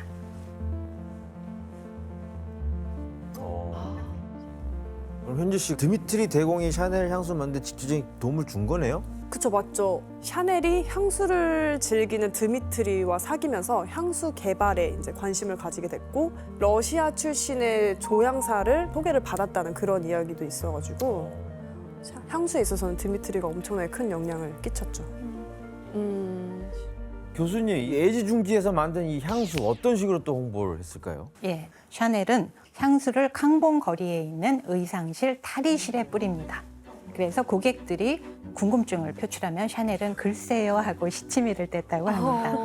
그럼 현지 씨, 드미트리 대공이 샤넬 향수 만드는 직접적인 도움을 준 거네요? 그쵸, 맞죠. 샤넬이 향수를 즐기는 드미트리와 사귀면서 향수 개발에 이제 관심을 가지게 됐고 러시아 출신의 조향사를 소개를 받았다는 그런 이야기도 있어가지고 향수에 있어서는 드미트리가 엄청나게 큰 영향을 끼쳤죠. 교수님, 이 애지중지에서 만든 이 향수 어떤 식으로 또 홍보를 했을까요? 예, 샤넬은 향수를 캉봉 거리에 있는 의상실 탈의실에 뿌립니다. 그래서 고객들이 궁금증을 표출하면 샤넬은 글쎄요 하고 시치미를 뗐다고 합니다.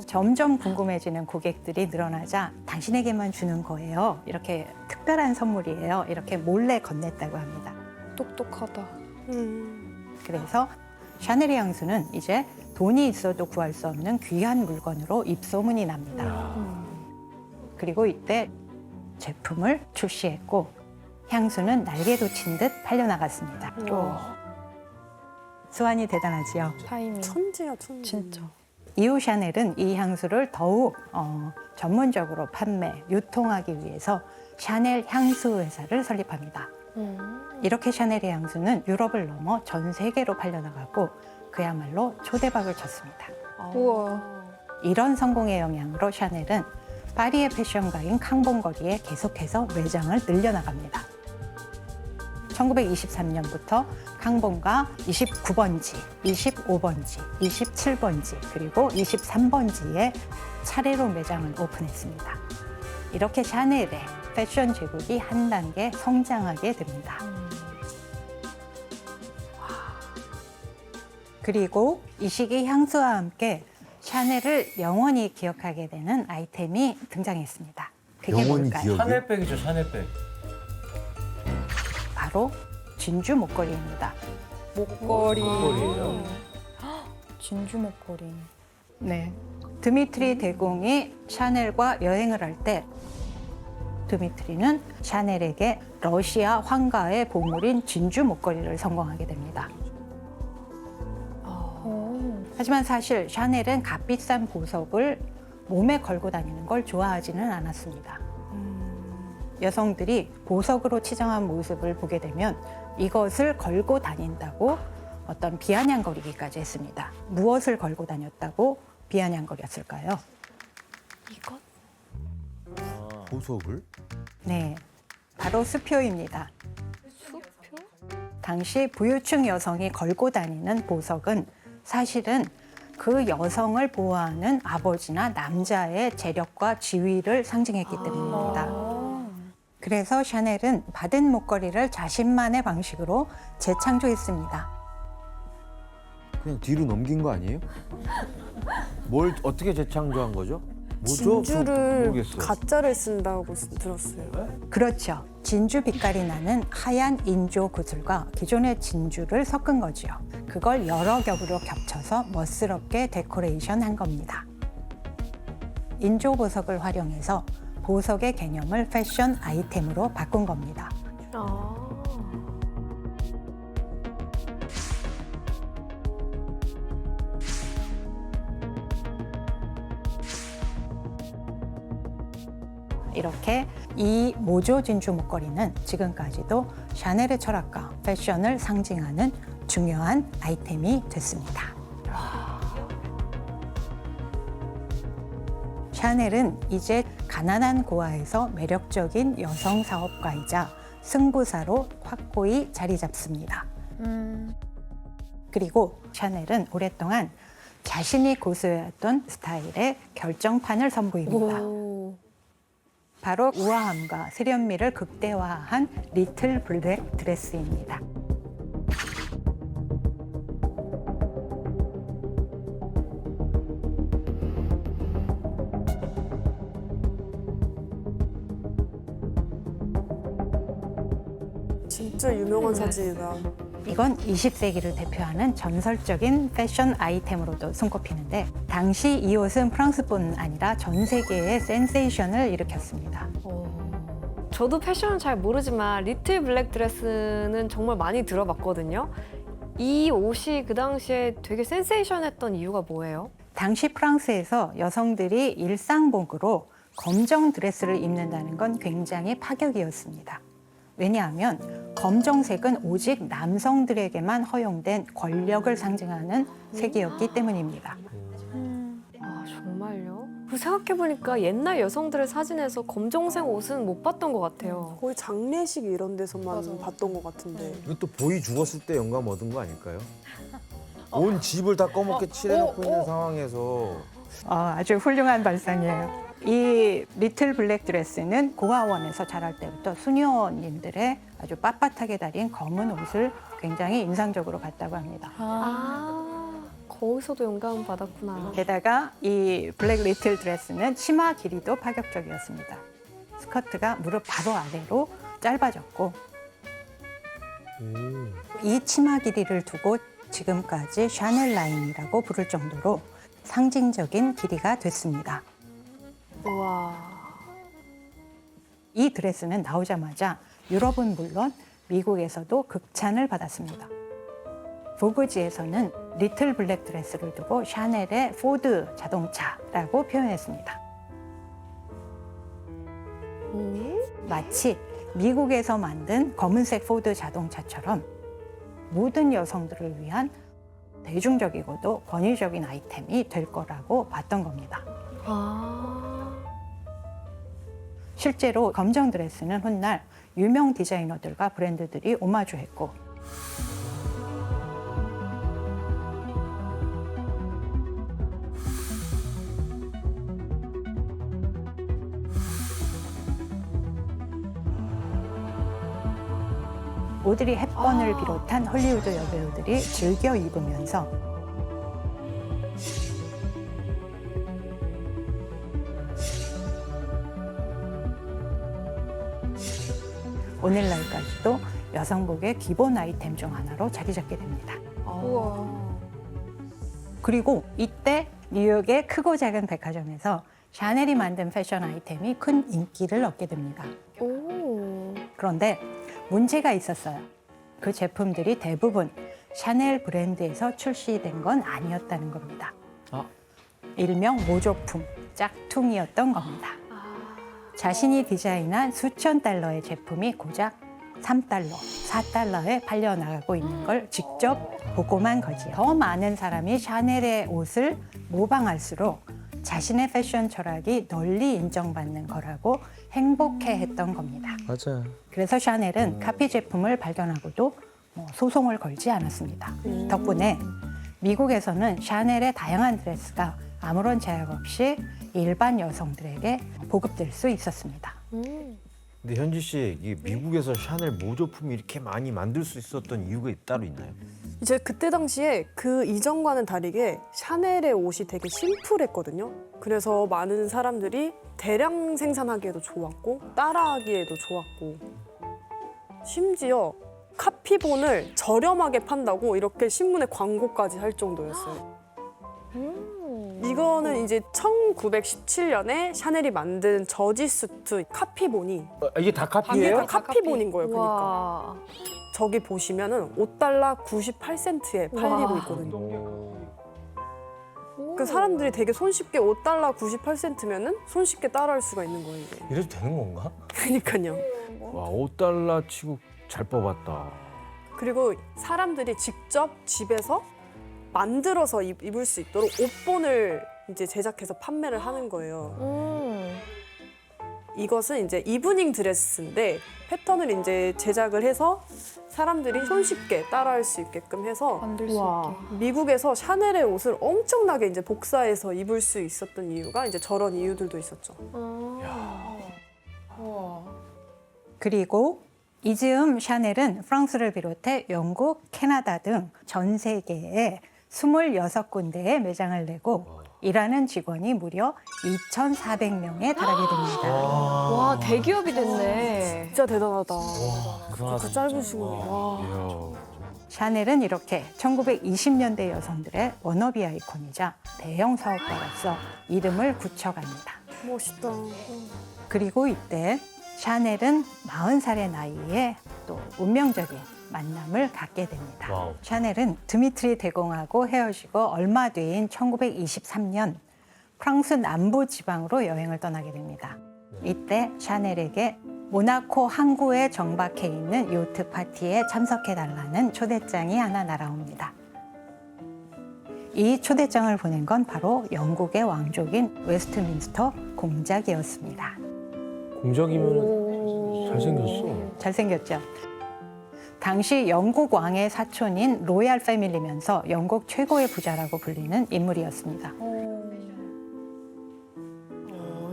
점점 궁금해지는 고객들이 늘어나자 당신에게만 주는 거예요. 이렇게 특별한 선물이에요. 이렇게 몰래 건넸다고 합니다. 똑똑하다. 그래서 샤넬의 향수는 이제 돈이 있어도 구할 수 없는 귀한 물건으로 입소문이 납니다. 그리고 이때 제품을 출시했고 향수는 날개 돋친 듯 팔려나갔습니다. 수완이 대단하지요. 타이밍. 천재야, 천재. 진짜. 이후 샤넬은 이 향수를 더욱 전문적으로 판매, 유통하기 위해서 샤넬 향수 회사를 설립합니다. 이렇게 샤넬의 향수는 유럽을 넘어 전 세계로 팔려나가고 그야말로 초대박을 쳤습니다. 우와. 이런 성공의 영향으로 샤넬은 파리의 패션가인 캉봉거리에 계속해서 매장을 늘려나갑니다. 1923년부터 캉봉가 29번지, 25번지, 27번지, 그리고 23번지에 차례로 매장을 오픈했습니다. 이렇게 샤넬의 패션 제국이 한 단계 성장하게 됩니다. 그리고 이 시기 향수와 함께 샤넬을 영원히 기억하게 되는 아이템이 등장했습니다. 그게 영원히 뭘까요? 기억이요? 샤넬백이죠, 샤넬백. 바로 진주 목걸이입니다. 목걸이예요. 진주 목걸이. 네. 드미트리 대공이 샤넬과 여행을 할 때 드미트리는 샤넬에게 러시아 황가의 보물인 진주 목걸이를 선공하게 됩니다. 하지만 사실 샤넬은 값비싼 보석을 몸에 걸고 다니는 걸 좋아하지는 않았습니다. 여성들이 보석으로 치장한 모습을 보게 되면 이것을 걸고 다닌다고 어떤 비아냥거리기까지 했습니다. 무엇을 걸고 다녔다고 비아냥거렸을까요? 이것? 보석을? 네, 바로 수표입니다. 수표? 당시 부유층 여성이 걸고 다니는 보석은 사실은 그 여성을 보호하는 아버지나 남자의 재력과 지위를 상징했기 때문입니다. 그래서 샤넬은 받은 목걸이를 자신만의 방식으로 재창조했습니다. 그냥 뒤로 넘긴 거 아니에요? 뭘 어떻게 재창조한 거죠? 뭐죠? 진주를 모르겠어요. 가짜를 쓴다고 들었어요. 그렇죠. 진주 빛깔이 나는 하얀 인조 구슬과 기존의 진주를 섞은 거지요. 그걸 여러 겹으로 겹쳐서 멋스럽게 데코레이션한 겁니다. 인조 보석을 활용해서 보석의 개념을 패션 아이템으로 바꾼 겁니다. 아. 이렇게 이 모조 진주 목걸이는 지금까지도 샤넬의 철학과 패션을 상징하는 중요한 아이템이 됐습니다. 샤넬은 이제 가난한 고아에서 매력적인 여성 사업가이자 승부사로 확고히 자리 잡습니다. 그리고 샤넬은 오랫동안 자신이 고수해왔던 스타일의 결정판을 선보입니다. 오. 바로 우아함과 세련미를 극대화한 리틀 블랙 드레스입니다. 진짜 유명한 사진이다. 이건 20세기를 대표하는 전설적인 패션 아이템으로도 손꼽히는데 당시 이 옷은 프랑스뿐 아니라 전 세계에 센세이션을 일으켰습니다. 저도 패션은 잘 모르지만 리틀 블랙 드레스는 정말 많이 들어봤거든요. 이 옷이 그 당시에 되게 센세이션했던 이유가 뭐예요? 당시 프랑스에서 여성들이 일상복으로 검정 드레스를 입는다는 건 굉장히 파격이었습니다. 왜냐하면 검정색은 오직 남성들에게만 허용된 권력을 상징하는 색이었기 때문입니다. 아, 정말요? 그 생각해보니까 옛날 여성들의 사진에서 검정색 옷은 못 봤던 것 같아요. 거의 장례식 이런 데서만 봤던 것 같은데. 이거 또 보이 죽었을 때 영감 얻은 거 아닐까요? 온 집을 다 꺼먹게 칠해놓고 있는 상황에서 아주 훌륭한 발상이에요. 이 리틀 블랙 드레스는 고아원에서 자랄 때부터 수녀님들의 아주 빳빳하게 다린 검은 옷을 굉장히 인상적으로 봤다고 합니다. 거기서도 영감을 받았구나. 게다가 이 블랙 리틀 드레스는 치마 길이도 파격적이었습니다. 스커트가 무릎 바로 아래로 짧아졌고 이 치마 길이를 두고 지금까지 샤넬 라인이라고 부를 정도로 상징적인 길이가 됐습니다. 우와. 이 드레스는 나오자마자 유럽은 물론 미국에서도 극찬을 받았습니다. 보그지에서는 리틀 블랙 드레스를 두고 샤넬의 포드 자동차라고 표현했습니다. 마치 미국에서 만든 검은색 포드 자동차처럼 모든 여성들을 위한 대중적이고도 권위적인 아이템이 될 거라고 봤던 겁니다. 실제로 검정 드레스는 훗날 유명 디자이너들과 브랜드들이 오마주했고 오드리 헵번을 비롯한 헐리우드 여배우들이 즐겨 입으면서 오늘날까지도 여성복의 기본 아이템 중 하나로 자리 잡게 됩니다. 우와. 그리고 이때 뉴욕의 크고 작은 백화점에서 샤넬이 만든 패션 아이템이 큰 인기를 얻게 됩니다. 오. 그런데 문제가 있었어요. 그 제품들이 대부분 샤넬 브랜드에서 출시된 건 아니었다는 겁니다. 아. 일명 모조품, 짝퉁이었던 겁니다. 자신이 디자인한 수천 달러의 제품이 고작 3달러, 4달러에 팔려나가고 있는 걸 직접 보고만 거지요. 더 많은 사람이 샤넬의 옷을 모방할수록 자신의 패션 철학이 널리 인정받는 거라고 행복해했던 겁니다. 맞아. 그래서 샤넬은 카피 제품을 발견하고도 소송을 걸지 않았습니다. 덕분에 미국에서는 샤넬의 다양한 드레스가 아무런 제약 없이 일반 여성들에게 보급될 수 있었습니다. 근데 현지 씨, 이 미국에서 샤넬 모조품이 이렇게 많이 만들 수 있었던 이유가 따로 있나요? 이제 그때 당시에 그 이전과는 다르게 샤넬의 옷이 되게 심플했거든요. 그래서 많은 사람들이 대량 생산하기에도 좋았고 따라하기에도 좋았고 심지어 카피본을 저렴하게 판다고 이렇게 신문에 광고까지 할 정도였어요. 이거는 이제 1917년에 샤넬이 만든 저지 수트 카피본이 이게 다 이게 카피예요? 다 카피본인 거예요. 그러니까 와. 저기 보시면은 5달러 98센트에 팔리고 있거든요. 그 사람들이 되게 손쉽게 5달러 98센트면은 손쉽게 따라할 수가 있는 거예요. 이게. 이래도 되는 건가? 그러니까요. 와, 5달러 치고 잘 뽑았다. 그리고 사람들이 직접 집에서 만들어서 입을 수 있도록 옷본을 이제 제작해서 판매를 하는 거예요. 이것은 이제 이브닝 드레스인데 패턴을 이제 제작을 해서 사람들이 손쉽게 따라할 수 있게끔 해서 만들 수 있게. 미국에서 샤넬의 옷을 엄청나게 이제 복사해서 입을 수 있었던 이유가 이제 저런 이유들도 있었죠. 그리고 이 즈음 샤넬은 프랑스를 비롯해 영국, 캐나다 등 전 세계에 26군데의 매장을 내고 일하는 직원이 무려 2,400명에 달하게 됩니다. 와, 대기업이 됐네. 진짜 대단하다. 대단하다, 그 짧은 시간에. 와. 이야. 샤넬은 이렇게 1920년대 여성들의 워너비 아이콘이자 대형 사업가로서 이름을 굳혀갑니다. 멋있다. 그리고 이때 샤넬은 40살의 나이에 또 운명적인 만남을 갖게 됩니다. 와우. 샤넬은 드미트리 대공하고 헤어지고 얼마 뒤인 1923년 프랑스 남부 지방으로 여행을 떠나게 됩니다. 이때 샤넬에게 모나코 항구에 정박해 있는 요트 파티에 참석해달라는 초대장이 하나 날아옵니다. 이 초대장을 보낸 건 바로 영국의 왕족인 웨스트민스터 공작이었습니다. 공작이면 잘생겼어. 잘생겼죠? 당시 영국 왕의 사촌인 로얄 패밀리면서 영국 최고의 부자라고 불리는 인물이었습니다.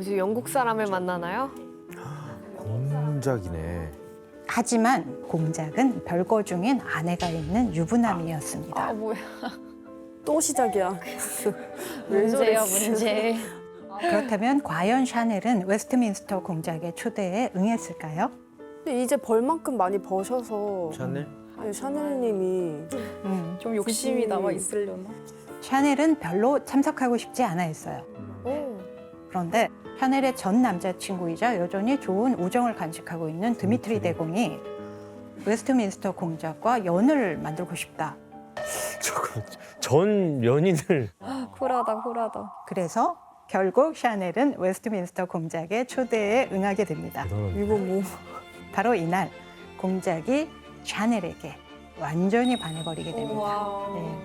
이제 영국 사람을 만나나요? 공작이네. 하지만 공작은 별거 중인 아내가 있는 유부남이었습니다. 아 뭐야? 또 시작이야. 문제야 문제. 그렇다면 과연 샤넬은 웨스트민스터 공작의 초대에 응했을까요? 근데 이제 벌만큼 많이 버셔서 샤넬? 아니 샤넬님이 좀 욕심이 남아 있으려나? 샤넬은 별로 참석하고 싶지 않아 했어요. 그런데 샤넬의 전 남자친구이자 여전히 좋은 우정을 간직하고 있는 드미트리 대공이 웨스트민스터 공작과 연을 만들고 싶다. 저거 전 연인을 쿨하다 쿨하다. 그래서 결국 샤넬은 웨스트민스터 공작의 초대에 응하게 됩니다. 대단하다. 이거 뭐 바로 이날 공작이 샤넬에게 완전히 반해버리게 됩니다. 네.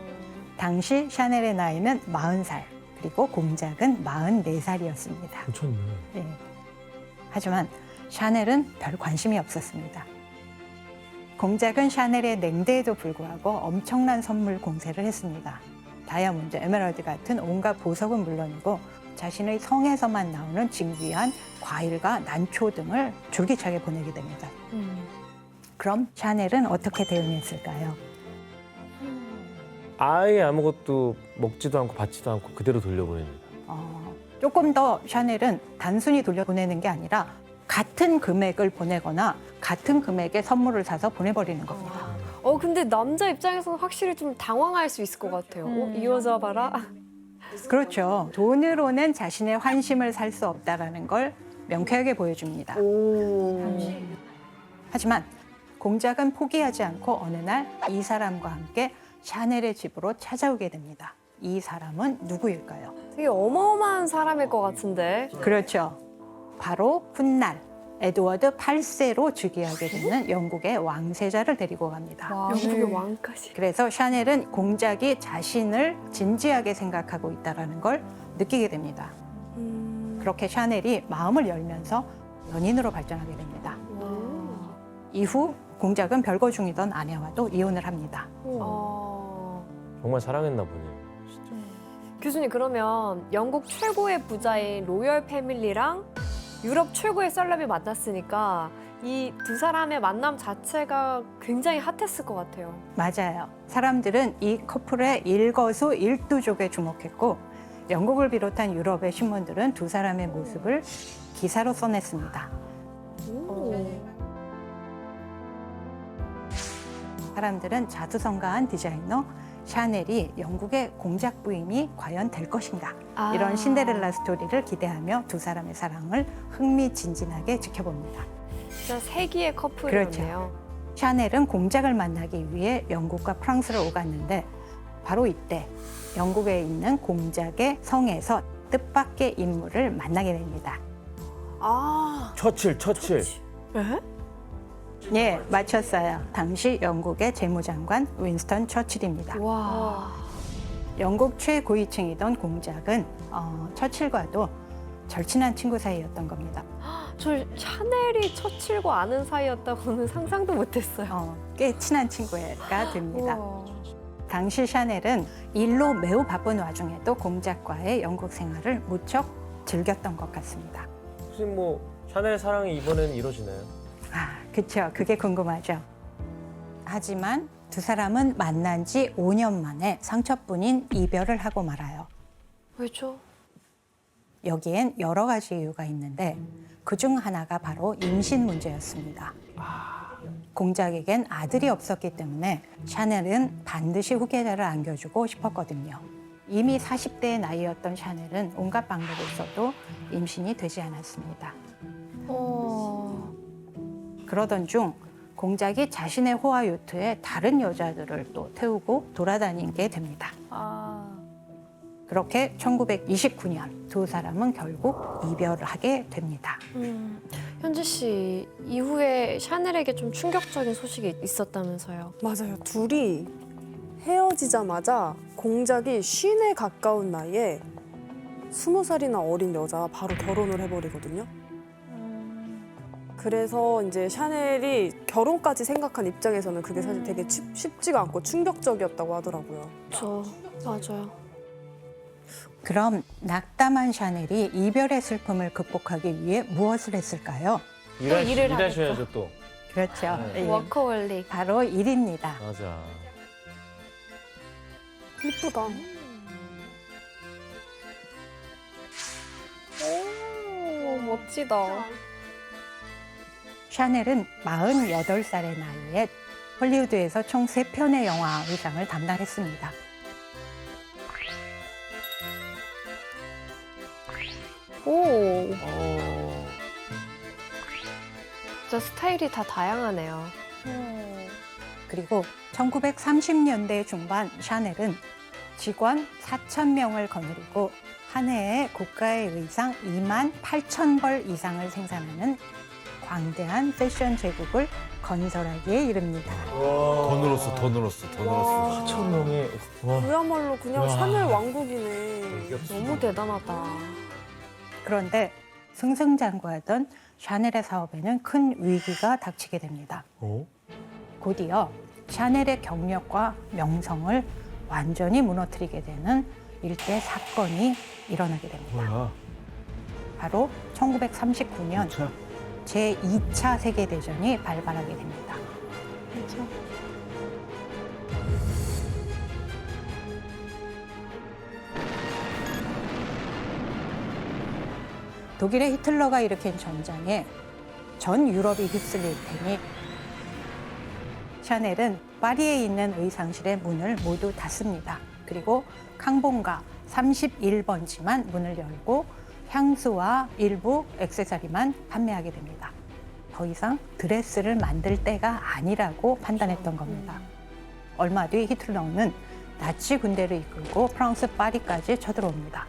당시 샤넬의 나이는 40살, 그리고 공작은 44살이었습니다. 미쳤네. 네. 하지만 샤넬은 별 관심이 없었습니다. 공작은 샤넬의 냉대에도 불구하고 엄청난 선물 공세를 했습니다. 다이아몬드, 에메랄드 같은 온갖 보석은 물론이고 자신의 성에서만 나오는 진귀한 과일과 난초 등을 줄기차게 보내게 됩니다. 그럼 샤넬은 어떻게 대응했을까요? 아예 아무것도 먹지도 않고 받지도 않고 그대로 돌려보냅니다. 조금 더 샤넬은 단순히 돌려보내는 게 아니라 같은 금액을 보내거나 같은 금액의 선물을 사서 보내버리는 겁니다. 근데 남자 입장에서는 확실히 좀 당황할 수 있을 것 같아요. 이 여자 봐라. 그렇죠. 돈으로는 자신의 환심을 살 수 없다라는 걸 명쾌하게 보여줍니다. 하지만 공작은 포기하지 않고 어느 날 이 사람과 함께 샤넬의 집으로 찾아오게 됩니다. 이 사람은 누구일까요? 되게 어마어마한 사람일 것 같은데. 그렇죠. 바로 훗날 에드워드 8세로 즉위하게 되는 영국의 왕세자를 데리고 갑니다. 영국의 왕까지. 그래서 샤넬은 공작이 자신을 진지하게 생각하고 있다는 걸 느끼게 됩니다. 그렇게 샤넬이 마음을 열면서 연인으로 발전하게 됩니다. 이후 공작은 별거 중이던 아내와도 이혼을 합니다. 정말 사랑했나 보네요. 교수님, 그러면 영국 최고의 부자인 로열 패밀리랑 유럽 최고의 셀럽이 만났으니까 이 두 사람의 만남 자체가 굉장히 핫했을 것 같아요. 맞아요. 사람들은 이 커플의 일거수일투족에 주목했고 영국을 비롯한 유럽의 신문들은 두 사람의 모습을 기사로 써냈습니다. 사람들은 자수성가한 디자이너 샤넬이 영국의 공작 부인이 과연 될 것인가 이런 신데렐라 스토리를 기대하며 두 사람의 사랑을 흥미진진하게 지켜봅니다. 진짜 세기의 커플이었네요. 그렇죠. 샤넬은 공작을 만나기 위해 영국과 프랑스를 오갔는데 바로 이때 영국에 있는 공작의 성에서 뜻밖의 인물을 만나게 됩니다. 처칠. 예, 맞췄어요. 당시 영국의 재무장관 윈스턴 처칠입니다. 와. 영국 최고위층이던 공작은 처칠과도 절친한 친구 사이였던 겁니다. 저 샤넬이 처칠과 아는 사이였다고는 상상도 못했어요. 꽤 친한 친구가 됩니다. 당시 샤넬은 일로 매우 바쁜 와중에도 공작과의 영국 생활을 무척 즐겼던 것 같습니다. 혹시 뭐 샤넬 사랑이 이번엔 이루어지나요? 그렇죠. 그게 궁금하죠. 하지만 두 사람은 만난 지 5년 만에 상처뿐인 이별을 하고 말아요. 왜죠? 여기엔 여러 가지 이유가 있는데 그중 하나가 바로 임신 문제였습니다. 공작에겐 아들이 없었기 때문에 샤넬은 반드시 후계자를 안겨주고 싶었거든요. 이미 40대의 나이였던 샤넬은 온갖 방법을 써도 임신이 되지 않았습니다. 그러던 중 공작이 자신의 호화 요트에 다른 여자들을 또 태우고 돌아다니게 됩니다. 그렇게 1929년 두 사람은 결국 이별을 하게 됩니다. 현지 씨, 이후에 샤넬에게 좀 충격적인 소식이 있었다면서요? 맞아요. 둘이 헤어지자마자 공작이 50에 가까운 나이에 20살이나 어린 여자와 바로 결혼을 해버리거든요. 그래서 이제 샤넬이 결혼까지 생각한 입장에서는 그게 사실 되게 쉽지가 않고 충격적이었다고 하더라고요. 맞아요. 그럼 낙담한 샤넬이 이별의 슬픔을 극복하기 위해 무엇을 했을까요? 일하셔야죠 또. 그렇죠. 예, 워커홀릭. 바로 일입니다. 맞아. 이쁘다. 오, 멋지다. 샤넬은 48살의 나이에 헐리우드에서 총 3편의 영화 의상을 담당했습니다. 오. 진짜 스타일이 다 다양하네요. 그리고 1930년대 중반 샤넬은 직원 4,000명을 거느리고 한 해에 고가의 의상 2만 8천 벌 이상을 생산하는 광대한 패션 제국을 건설하기에 이릅니다. 더 늘었어. 4,000명의 그야말로 그냥 샤넬 왕국이네. 너무 대단하다. 그런데 승승장구하던 샤넬의 사업에는 큰 위기가 닥치게 됩니다. 곧이어 샤넬의 경력과 명성을 완전히 무너뜨리게 되는 일대 사건이 일어나게 됩니다. 바로 1939년 제2차 세계대전이 발발하게 됩니다. 독일의 히틀러가 일으킨 전장에 전 유럽이 휩쓸릴 테니 샤넬은 파리에 있는 의상실의 문을 모두 닫습니다. 그리고 캉봉가 31번지만 문을 열고 향수와 일부 액세서리만 판매하게 됩니다. 더 이상 드레스를 만들 때가 아니라고 판단했던 겁니다. 얼마 뒤 히틀러는 나치 군대를 이끌고 프랑스 파리까지 쳐들어옵니다.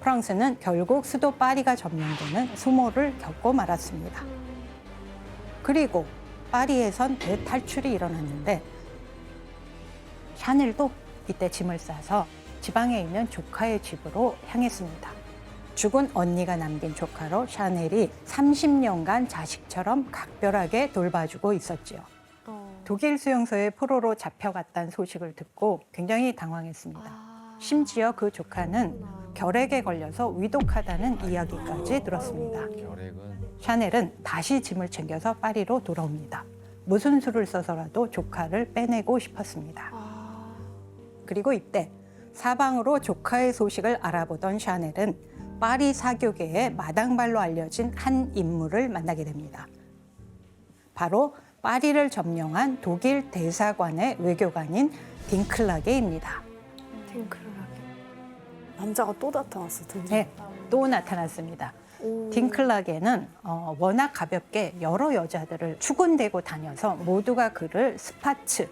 프랑스는 결국 수도 파리가 점령되는 수모를 겪고 말았습니다. 그리고 파리에선 대탈출이 일어났는데 샤넬도 이때 짐을 싸서 지방에 있는 조카의 집으로 향했습니다. 죽은 언니가 남긴 조카로 샤넬이 30년간 자식처럼 각별하게 돌봐주고 있었지요. 독일 수용소에 포로로 잡혀갔다는 소식을 듣고 굉장히 당황했습니다. 심지어 그 조카는 결핵에 걸려서 위독하다는 이야기까지 들었습니다. 샤넬은 다시 짐을 챙겨서 파리로 돌아옵니다. 무슨 수를 써서라도 조카를 빼내고 싶었습니다. 그리고 이때 사방으로 조카의 소식을 알아보던 샤넬은 파리 사교계의 마당발로 알려진 한 인물을 만나게 됩니다. 바로 파리를 점령한 독일 대사관의 외교관인 딩클라게입니다. 딩클라게. 남자가 또 나타났어, 등장. 네, 또 나타났습니다. 딩클라게는 워낙 가볍게 여러 여자들을 추근대고 다녀서 모두가 그를 스파츠,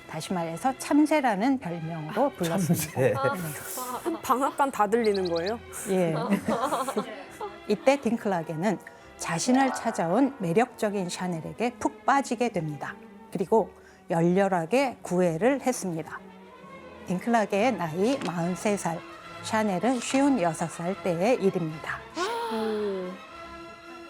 다시 말해서 참새라는 별명으로 불렀습니다. 네. 방앗간 다 들리는 거예요? 예. 이때 딩클라게는 자신을 찾아온 매력적인 샤넬에게 푹 빠지게 됩니다. 그리고 열렬하게 구애를 했습니다. 딩클라게의 나이 43살, 샤넬은 56살 때의 일입니다.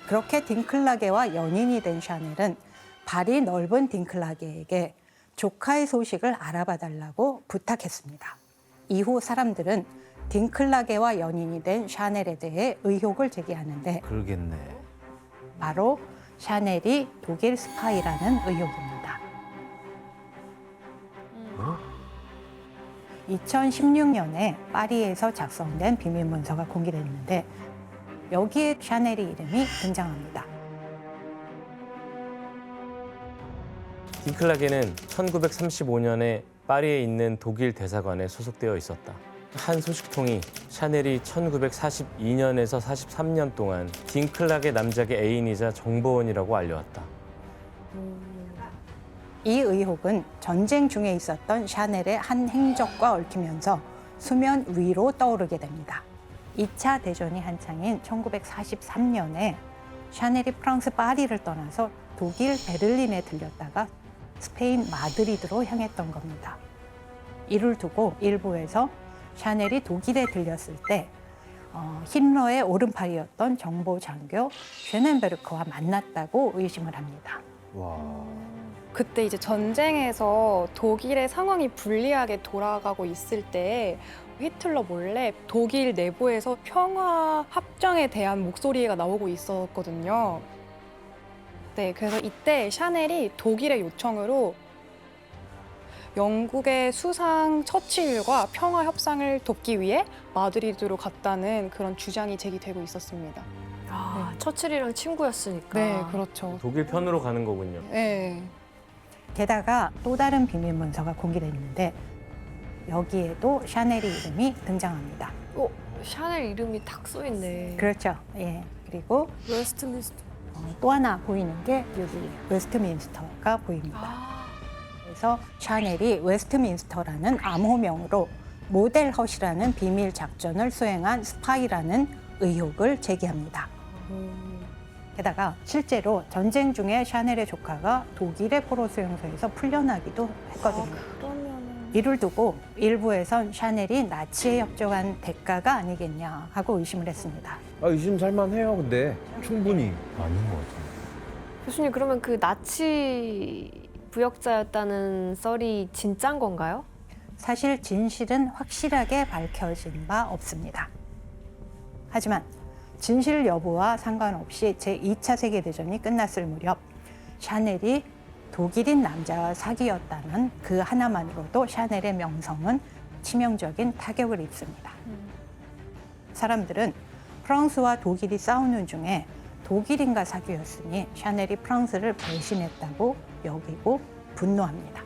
그렇게 딩클라게와 연인이 된 샤넬은 발이 넓은 딩클라게에게 조카의 소식을 알아봐 달라고 부탁했습니다. 이후 사람들은 딩클라게와 연인이 된 샤넬에 대해 의혹을 제기하는데 그러겠네. 바로 샤넬이 독일 스파이라는 의혹입니다. 2016년에 파리에서 작성된 비밀 문서가 공개됐는데 여기에 샤넬의 이름이 등장합니다. 딩클라게는 1935년에 파리에 있는 독일 대사관에 소속되어 있었다. 한 소식통이 샤넬이 1942년에서 43년 동안 딩클라게 남작의 애인이자 정보원이라고 알려왔다. 이 의혹은 전쟁 중에 있었던 샤넬의 한 행적과 얽히면서 수면 위로 떠오르게 됩니다. 2차 대전이 한창인 1943년에 샤넬이 프랑스 파리를 떠나서 독일 베를린에 들렸다가 스페인 마드리드로 향했던 겁니다. 이를 두고 일부에서 샤넬이 독일에 들렸을 때 히틀러의 오른팔이었던 정보 장교 쉐넨베르크와 만났다고 의심을 합니다. 와. 그때 이제 전쟁에서 독일의 상황이 불리하게 돌아가고 있을 때 히틀러 몰래 독일 내부에서 평화 합정에 대한 목소리가 나오고 있었거든요. 네, 그래서 이때 샤넬이 독일의 요청으로 영국의 수상 처칠과 평화 협상을 돕기 위해 마드리드로 갔다는 그런 주장이 제기되고 있었습니다. 처칠이랑 친구였으니까. 네, 그렇죠. 독일 편으로 가는 거군요. 네. 게다가 또 다른 비밀 문서가 공개됐는데 여기에도 샤넬의 이름이 등장합니다. 샤넬 이름이 탁 써있네. 그렇죠. 예. 그리고 웨스트민스터. 또 하나 보이는 게 여기 웨스트민스터가 보입니다. 그래서 샤넬이 웨스트민스터라는 암호명으로 모델 헛이라는 비밀 작전을 수행한 스파이라는 의혹을 제기합니다. 게다가 실제로 전쟁 중에 샤넬의 조카가 독일의 포로 수용소에서 풀려나기도 했거든요. 이를 두고 일부에선 샤넬이 나치에 협조한 대가가 아니겠냐 하고 의심을 했습니다. 의심 살만해요, 근데 충분히. 아닌 것 같아요. 교수님, 그러면 그 나치 부역자였다는 썰이 진짠 건가요? 사실 진실은 확실하게 밝혀진 바 없습니다. 하지만 진실 여부와 상관없이 제2차 세계대전이 끝났을 무렵 샤넬이 독일인 남자와 사귀었다는 그 하나만으로도 샤넬의 명성은 치명적인 타격을 입습니다. 사람들은 프랑스와 독일이 싸우는 중에 독일인과 사귀었으니 샤넬이 프랑스를 배신했다고 여기고 분노합니다.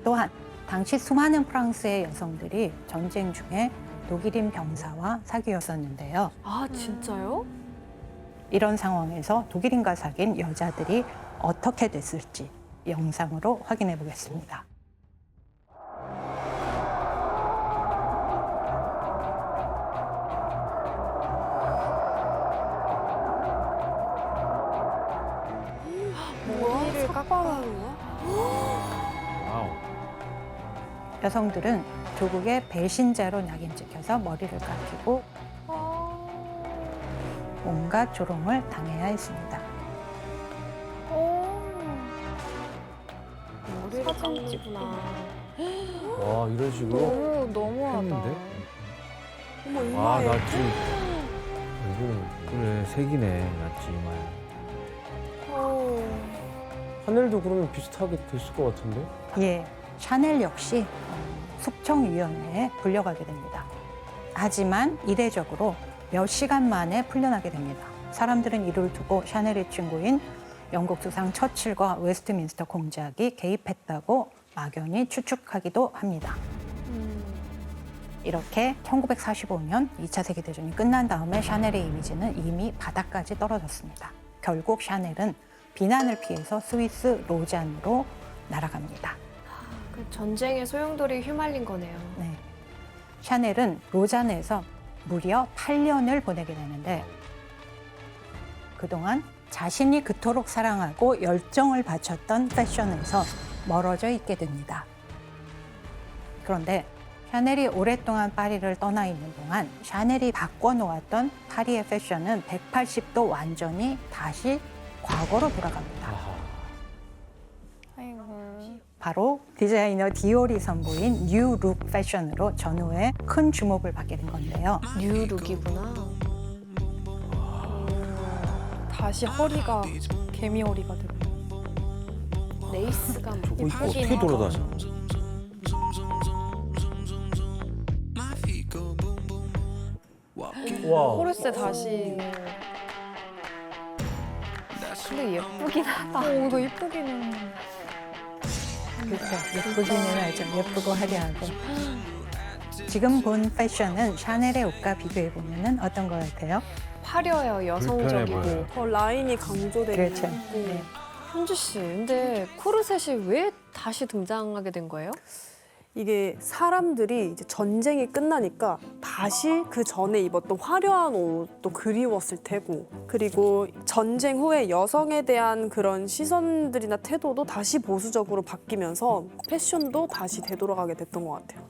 또한 당시 수많은 프랑스의 여성들이 전쟁 중에 독일인 병사와 사귀었었는데요. 아, 진짜요? 이런 상황에서 독일인과 사귄 여자들이 어떻게 됐을지 영상으로 확인해 보겠습니다. 머리를 깎아가는 거야? 와우. 여성들은 조국의 배신자로 낙인 찍혀서 머리를 깎이고 온갖 조롱을 당해야 했습니다. 머리를 깎는구나. 와, 이런 식으로 너무하다. 했는데? 어머 아, 이마에. 나 지금 이거 그래 색이네, 나 지금 이마에. 하늘도 그러면 비슷하게 됐을 것 같은데? 예, 샤넬 역시 숙청위원회에 불려가게 됩니다. 하지만 이례적으로 몇 시간 만에 풀려나게 됩니다. 사람들은 이를 두고 샤넬의 친구인 영국 수상 처칠과 웨스트민스터 공작이 개입했다고 막연히 추측하기도 합니다. 이렇게 1945년 2차 세계대전이 끝난 다음에 샤넬의 이미지는 이미 바닥까지 떨어졌습니다. 결국 샤넬은 비난을 피해서 스위스 로잔으로 날아갑니다. 그 전쟁의 소용돌이 휘말린 거네요. 네. 샤넬은 로잔에서 무려 8년을 보내게 되는데 그동안 자신이 그토록 사랑하고 열정을 바쳤던 패션에서 멀어져 있게 됩니다. 그런데 샤넬이 오랫동안 파리를 떠나 있는 동안 샤넬이 바꿔놓았던 파리의 패션은 180도 완전히 다시 과거로 돌아갑니다. 아이고. 바로 디자이너 디올이 선보인 뉴 룩 패션으로 전후에 큰 주목을 받게 된 건데요. 뉴룩이구나. 다시 허리가 개미 허리가 되고. 레이스가 저거 예쁘긴 어떻게 하다. 돌아다녀? 와. 코르세 다시. 근데 예쁘긴 하다. 이거 예쁘기는. 그렇죠. 예쁘기는 하죠. 예쁘고 화려하고. 지금 본 패션은 샤넬의 옷과 비교해 보면 어떤 것 같아요? 화려해요, 여성적이고. 불편해 보여요. 더 라인이 강조되는. 그렇죠. 네. 현주 씨, 근데 코르셋이 왜 다시 등장하게 된 거예요? 이게 사람들이 이제 전쟁이 끝나니까 다시 그 전에 입었던 화려한 옷도 그리웠을 테고, 그리고 전쟁 후에 여성에 대한 그런 시선들이나 태도도 다시 보수적으로 바뀌면서 패션도 다시 되돌아가게 됐던 것 같아요.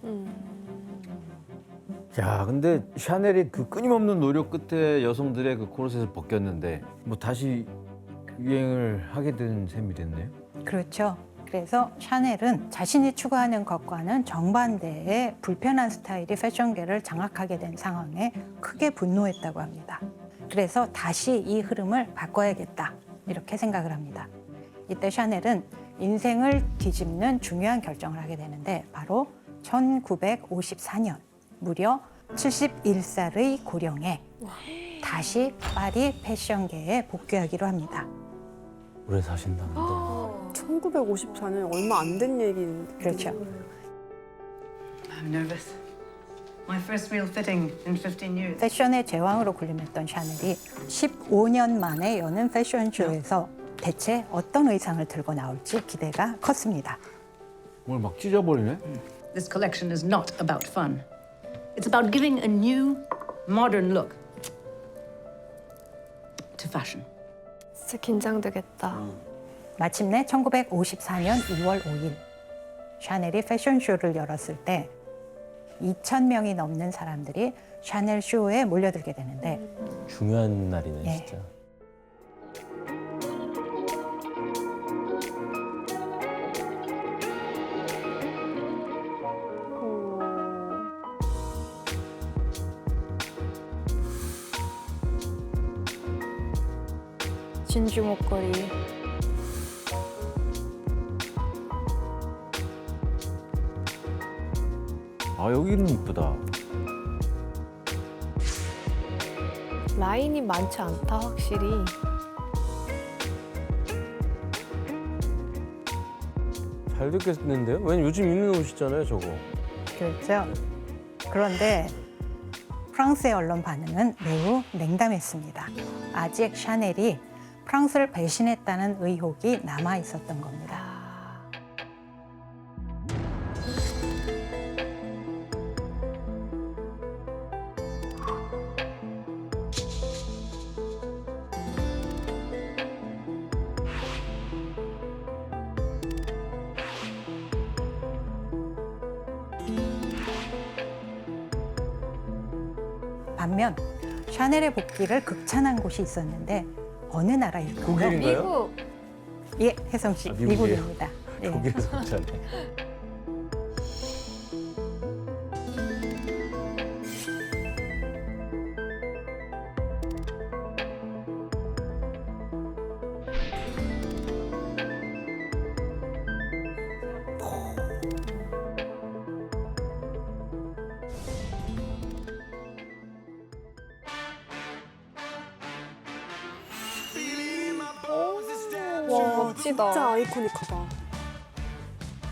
야, 근데 샤넬이 그 끊임없는 노력 끝에 여성들의 그 코르셋을 벗겼는데 뭐 다시 유행을 하게 된 셈이 됐네요. 그렇죠. 그래서 샤넬은 자신이 추구하는 것과는 정반대의 불편한 스타일이 패션계를 장악하게 된 상황에 크게 분노했다고 합니다. 그래서 다시 이 흐름을 바꿔야겠다 이렇게 생각을 합니다. 이때 샤넬은 인생을 뒤집는 중요한 결정을 하게 되는데 바로 1954년 무려 71살의 고령에 다시 파리 패션계에 복귀하기로 합니다. 오래 사신다. 1954년 얼마 안 된 얘기인데. 그렇죠. I'm nervous. My first real fitting in 15 years. 패션의 제왕으로 군림했던 샤넬이 15년 만에 여는 패션쇼에서 대체 어떤 의상을 들고 나올지 기대가 컸습니다. 뭘 막 찢어버리네? This collection is not about fun. It's about giving a new, modern look to fashion. 진짜 긴장되겠다. 마침내 1954년 2월 5일 샤넬이 패션쇼를 열었을 때 2,000명이 넘는 사람들이 샤넬 쇼에 몰려들게 되는데 중요한 날이네, 예. 진짜. 진주 목걸이. 아 여기는 이쁘다. 라인이 많지 않다 확실히. 잘 됐겠는데요? 왜냐면 요즘 입는 옷이잖아요, 저거. 그렇죠. 그런데 프랑스의 언론 반응은 매우 냉담했습니다. 아직 샤넬이 프랑스를 배신했다는 의혹이 남아 있었던 겁니다. 반면 샤넬의 복귀를 극찬한 곳이 있었는데 어느 나라일까요? 독일인가요? 미국. 예, 혜성 씨, 아, 미국이에요? 미국입니다. 예. 독일에서 그렇잖아요. 와, 멋지다. 진짜 아이코닉하다.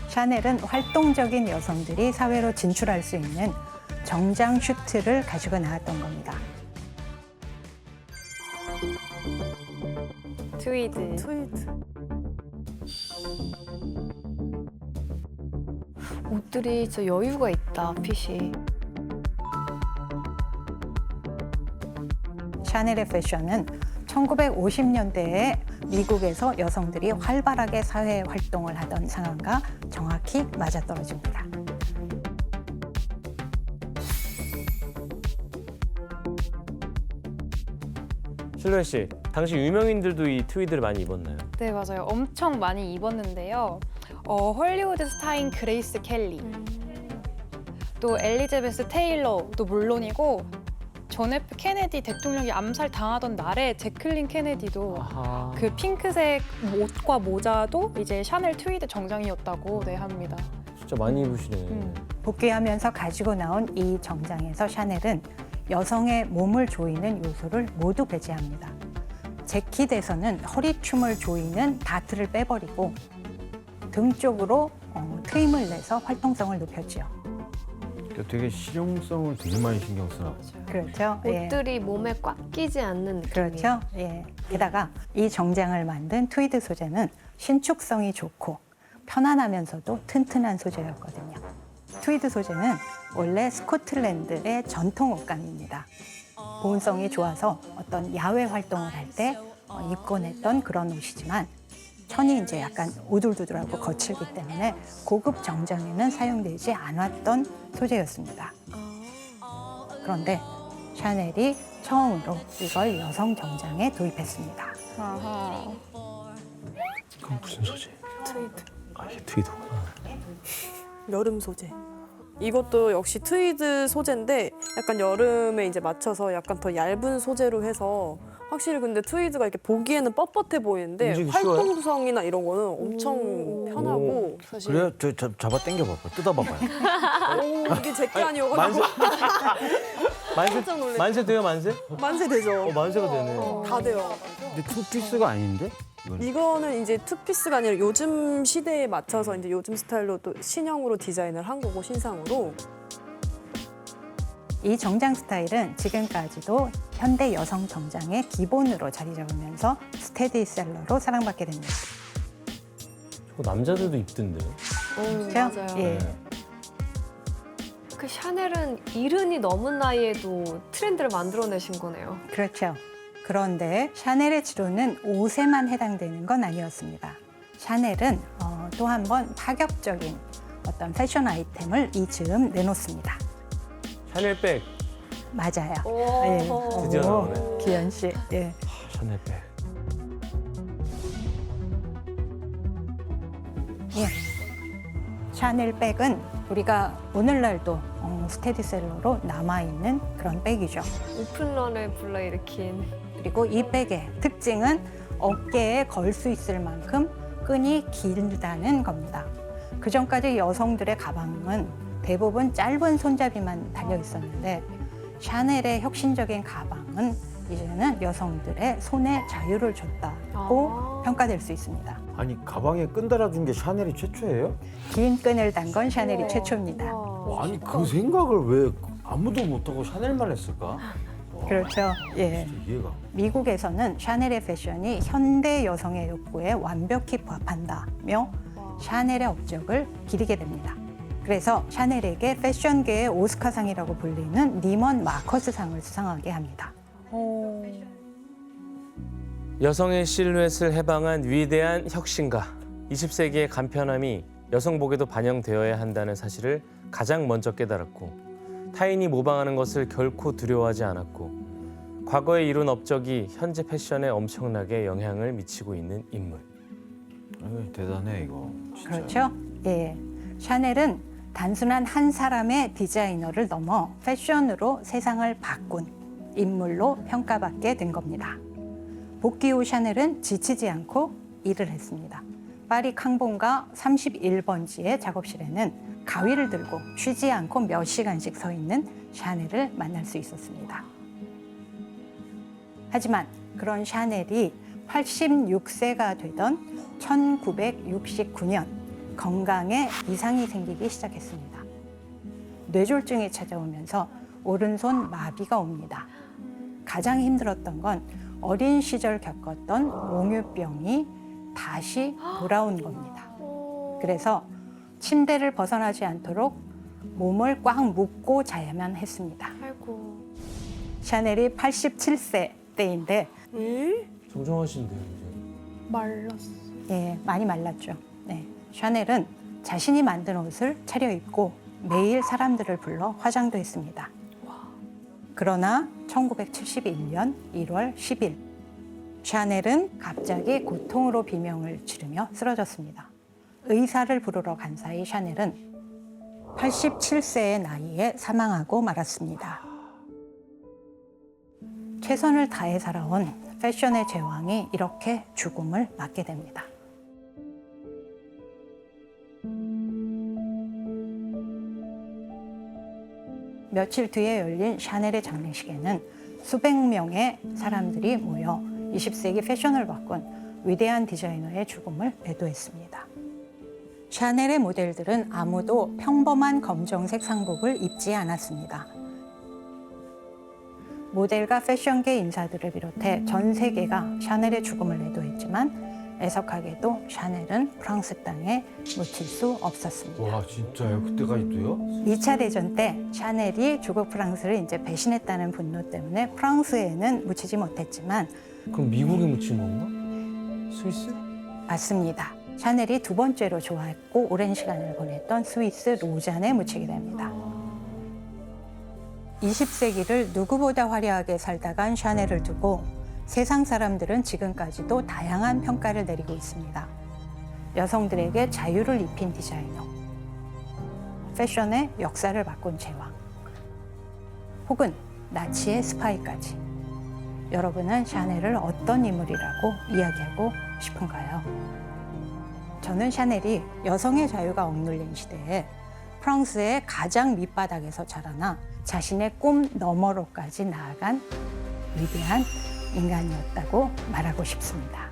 샤넬은 활동적인 여성들이 사회로 진출할 수 있는 정장 슈트를 가지고 나왔던 겁니다. 트위드. 트위드. 옷들이 진짜 여유가 있다 핏이. 샤넬의 패션은 1950년대에 미국에서 여성들이 활발하게 사회 활동을 하던 상황과 정확히 맞아떨어집니다. 실로에 씨, 당시 유명인들도 이 트위드를 많이 입었나요? 네, 맞아요. 엄청 많이 입었는데요. 헐리우드 스타인 그레이스 켈리, 또 엘리자베스 테일러도 물론이고 존 F 케네디 대통령이 암살 당하던 날에 제클린 케네디도 아하. 그 핑크색 옷과 모자도 이제 샤넬 트위드 정장이었다고 합니다. 진짜 많이 입으시네. 복귀하면서 가지고 나온 이 정장에서 샤넬은 여성의 몸을 조이는 요소를 모두 배제합니다. 재킷에서는 허리춤을 조이는 다트를 빼버리고 등 쪽으로 트임을 내서 활동성을 높였죠. 그러니까 되게 실용성을 되게 많이 신경 쓰나. 그렇죠. 예. 옷들이 몸에 꽉 끼지 않는 느낌이. 그렇죠. 예. 게다가 이 정장을 만든 트위드 소재는 신축성이 좋고 편안하면서도 튼튼한 소재였거든요. 트위드 소재는 원래 스코틀랜드의 전통 옷감입니다. 보온성이 좋아서 어떤 야외 활동을 할 때 입곤 했던 그런 옷이지만 천이 이제 약간 우둘두둘하고 거칠기 때문에 고급 정장에는 사용되지 않았던 소재였습니다. 그런데 샤넬이 처음으로 이걸 여성 정장에 도입했습니다. 아하. 그건 무슨 소재? 트위드. 아, 이게 트위드구나. 여름 소재. 이것도 역시 트위드 소재인데 약간 여름에 이제 맞춰서 약간 더 얇은 소재로 해서 확실히 근데 트위드가 이렇게 보기에는 뻣뻣해 보이는데 움직이기 쉬워요? 활동성이나 이런 거는 엄청 편하고 사실 그래요? 저 잡아 당겨봐봐. 뜯어봐봐요. 오, 이게 제게 아니어가지고 만세? 깜짝 놀랐어요. 만세 돼요, 만세? 만세 되죠. 만세가 되네. 다 돼요. 근데 투피스가 아닌데? 이건. 이거는 이제 투피스가 아니라 요즘 시대에 맞춰서 이제 요즘 스타일로 또 신형으로 디자인을 한 거고 신상으로. 이 정장 스타일은 지금까지도 현대 여성 정장의 기본으로 자리 잡으면서 스테디셀러로 사랑받게 됩니다. 저거 남자들도 입던데. 그렇죠? 맞아요. 예. 그 샤넬은 이른이 넘은 나이에도 트렌드를 만들어내신 거네요. 그렇죠. 그런데 샤넬의 지로는 옷에만 해당되는 건 아니었습니다. 샤넬은 또 한 번 파격적인 어떤 패션 아이템을 이 즈음 내놓습니다. 샤넬 백. 맞아요. 오. 예. 드디어 오, 나오네. 기현 씨. 예. 샤넬 백. 예. 샤넬 백은 우리가 오늘날도 스테디셀러로 남아있는 그런 백이죠. 오픈런을 불러일으킨. 그리고 이 백의 특징은 어깨에 걸 수 있을 만큼 끈이 길다는 겁니다. 그전까지 여성들의 가방은 대부분 짧은 손잡이만 달려 있었는데 샤넬의 혁신적인 가방은 이제는 여성들의 손에 자유를 줬다고 평가될 수 있습니다. 아니 가방에 끈 달아준 게 샤넬이 최초예요? 긴 끈을 단 건 샤넬이 최초입니다. 아니 그 생각을 왜 아무도 못하고 샤넬만 했을까? 와, 그렇죠. 예. 진짜 이해가. 미국에서는 샤넬의 패션이 현대 여성의 욕구에 완벽히 부합한다며 샤넬의 업적을 기리게 됩니다. 그래서 샤넬에게 패션계의 오스카상이라고 불리는 니먼 마커스상을 수상하게 합니다. 여성의 실루엣을 해방한 위대한 혁신가. 20세기의 간편함이 여성복에도 반영되어야 한다는 사실을 가장 먼저 깨달았고 타인이 모방하는 것을 결코 두려워하지 않았고 과거에 이룬 업적이 현재 패션에 엄청나게 영향을 미치고 있는 인물. 아유, 대단해 이거. 진짜. 그렇죠? 예. 샤넬은 단순한 한 사람의 디자이너를 넘어 패션으로 세상을 바꾼 인물로 평가받게 된 겁니다. 복귀 후 샤넬은 지치지 않고 일을 했습니다. 파리 캉봉가 31번지의 작업실에는 가위를 들고 쉬지 않고 몇 시간씩 서 있는 샤넬을 만날 수 있었습니다. 하지만 그런 샤넬이 86세가 되던 1969년 건강에 이상이 생기기 시작했습니다. 뇌졸중이 찾아오면서 오른손 마비가 옵니다. 가장 힘들었던 건 어린 시절 겪었던 몽유병이 다시 돌아온 겁니다. 그래서 침대를 벗어나지 않도록 몸을 꽉 묶고 자야만 했습니다. 아이고. 샤넬이 87세 때인데 정정하신데요, 이제. 말랐어. 예, 많이 말랐죠. 네. 샤넬은 자신이 만든 옷을 차려입고 매일 사람들을 불러 화장도 했습니다. 그러나 1971년 1월 10일 샤넬은 갑자기 고통으로 비명을 지르며 쓰러졌습니다. 의사를 부르러 간 사이 샤넬은 87세의 나이에 사망하고 말았습니다. 최선을 다해 살아온 패션의 제왕이 이렇게 죽음을 맞게 됩니다. 며칠 뒤에 열린 샤넬의 장례식에는 수백 명의 사람들이 모여 20세기 패션을 바꾼 위대한 디자이너의 죽음을 애도했습니다. 샤넬의 모델들은 아무도 평범한 검정색 상복을 입지 않았습니다. 모델과 패션계 인사들을 비롯해 전 세계가 샤넬의 죽음을 애도했지만 애석하게도 샤넬은 프랑스 땅에 묻힐 수 없었습니다. 와 진짜요? 그때까지도요? 2차 대전 때 샤넬이 조국 프랑스를 이제 배신했다는 분노 때문에 프랑스에는 묻히지 못했지만 그럼 미국에 묻힌 건가? 스위스? 맞습니다. 샤넬이 두 번째로 좋아했고 오랜 시간을 보냈던 스위스 로잔에 묻히게 됩니다. 20세기를 누구보다 화려하게 살다간 샤넬을 두고 세상 사람들은 지금까지도 다양한 평가를 내리고 있습니다. 여성들에게 자유를 입힌 디자이너, 패션의 역사를 바꾼 제왕, 혹은 나치의 스파이까지. 여러분은 샤넬을 어떤 인물이라고 이야기하고 싶은가요? 저는 샤넬이 여성의 자유가 억눌린 시대에 프랑스의 가장 밑바닥에서 자라나 자신의 꿈 너머로까지 나아간 위대한 인간이었다고 말하고 싶습니다.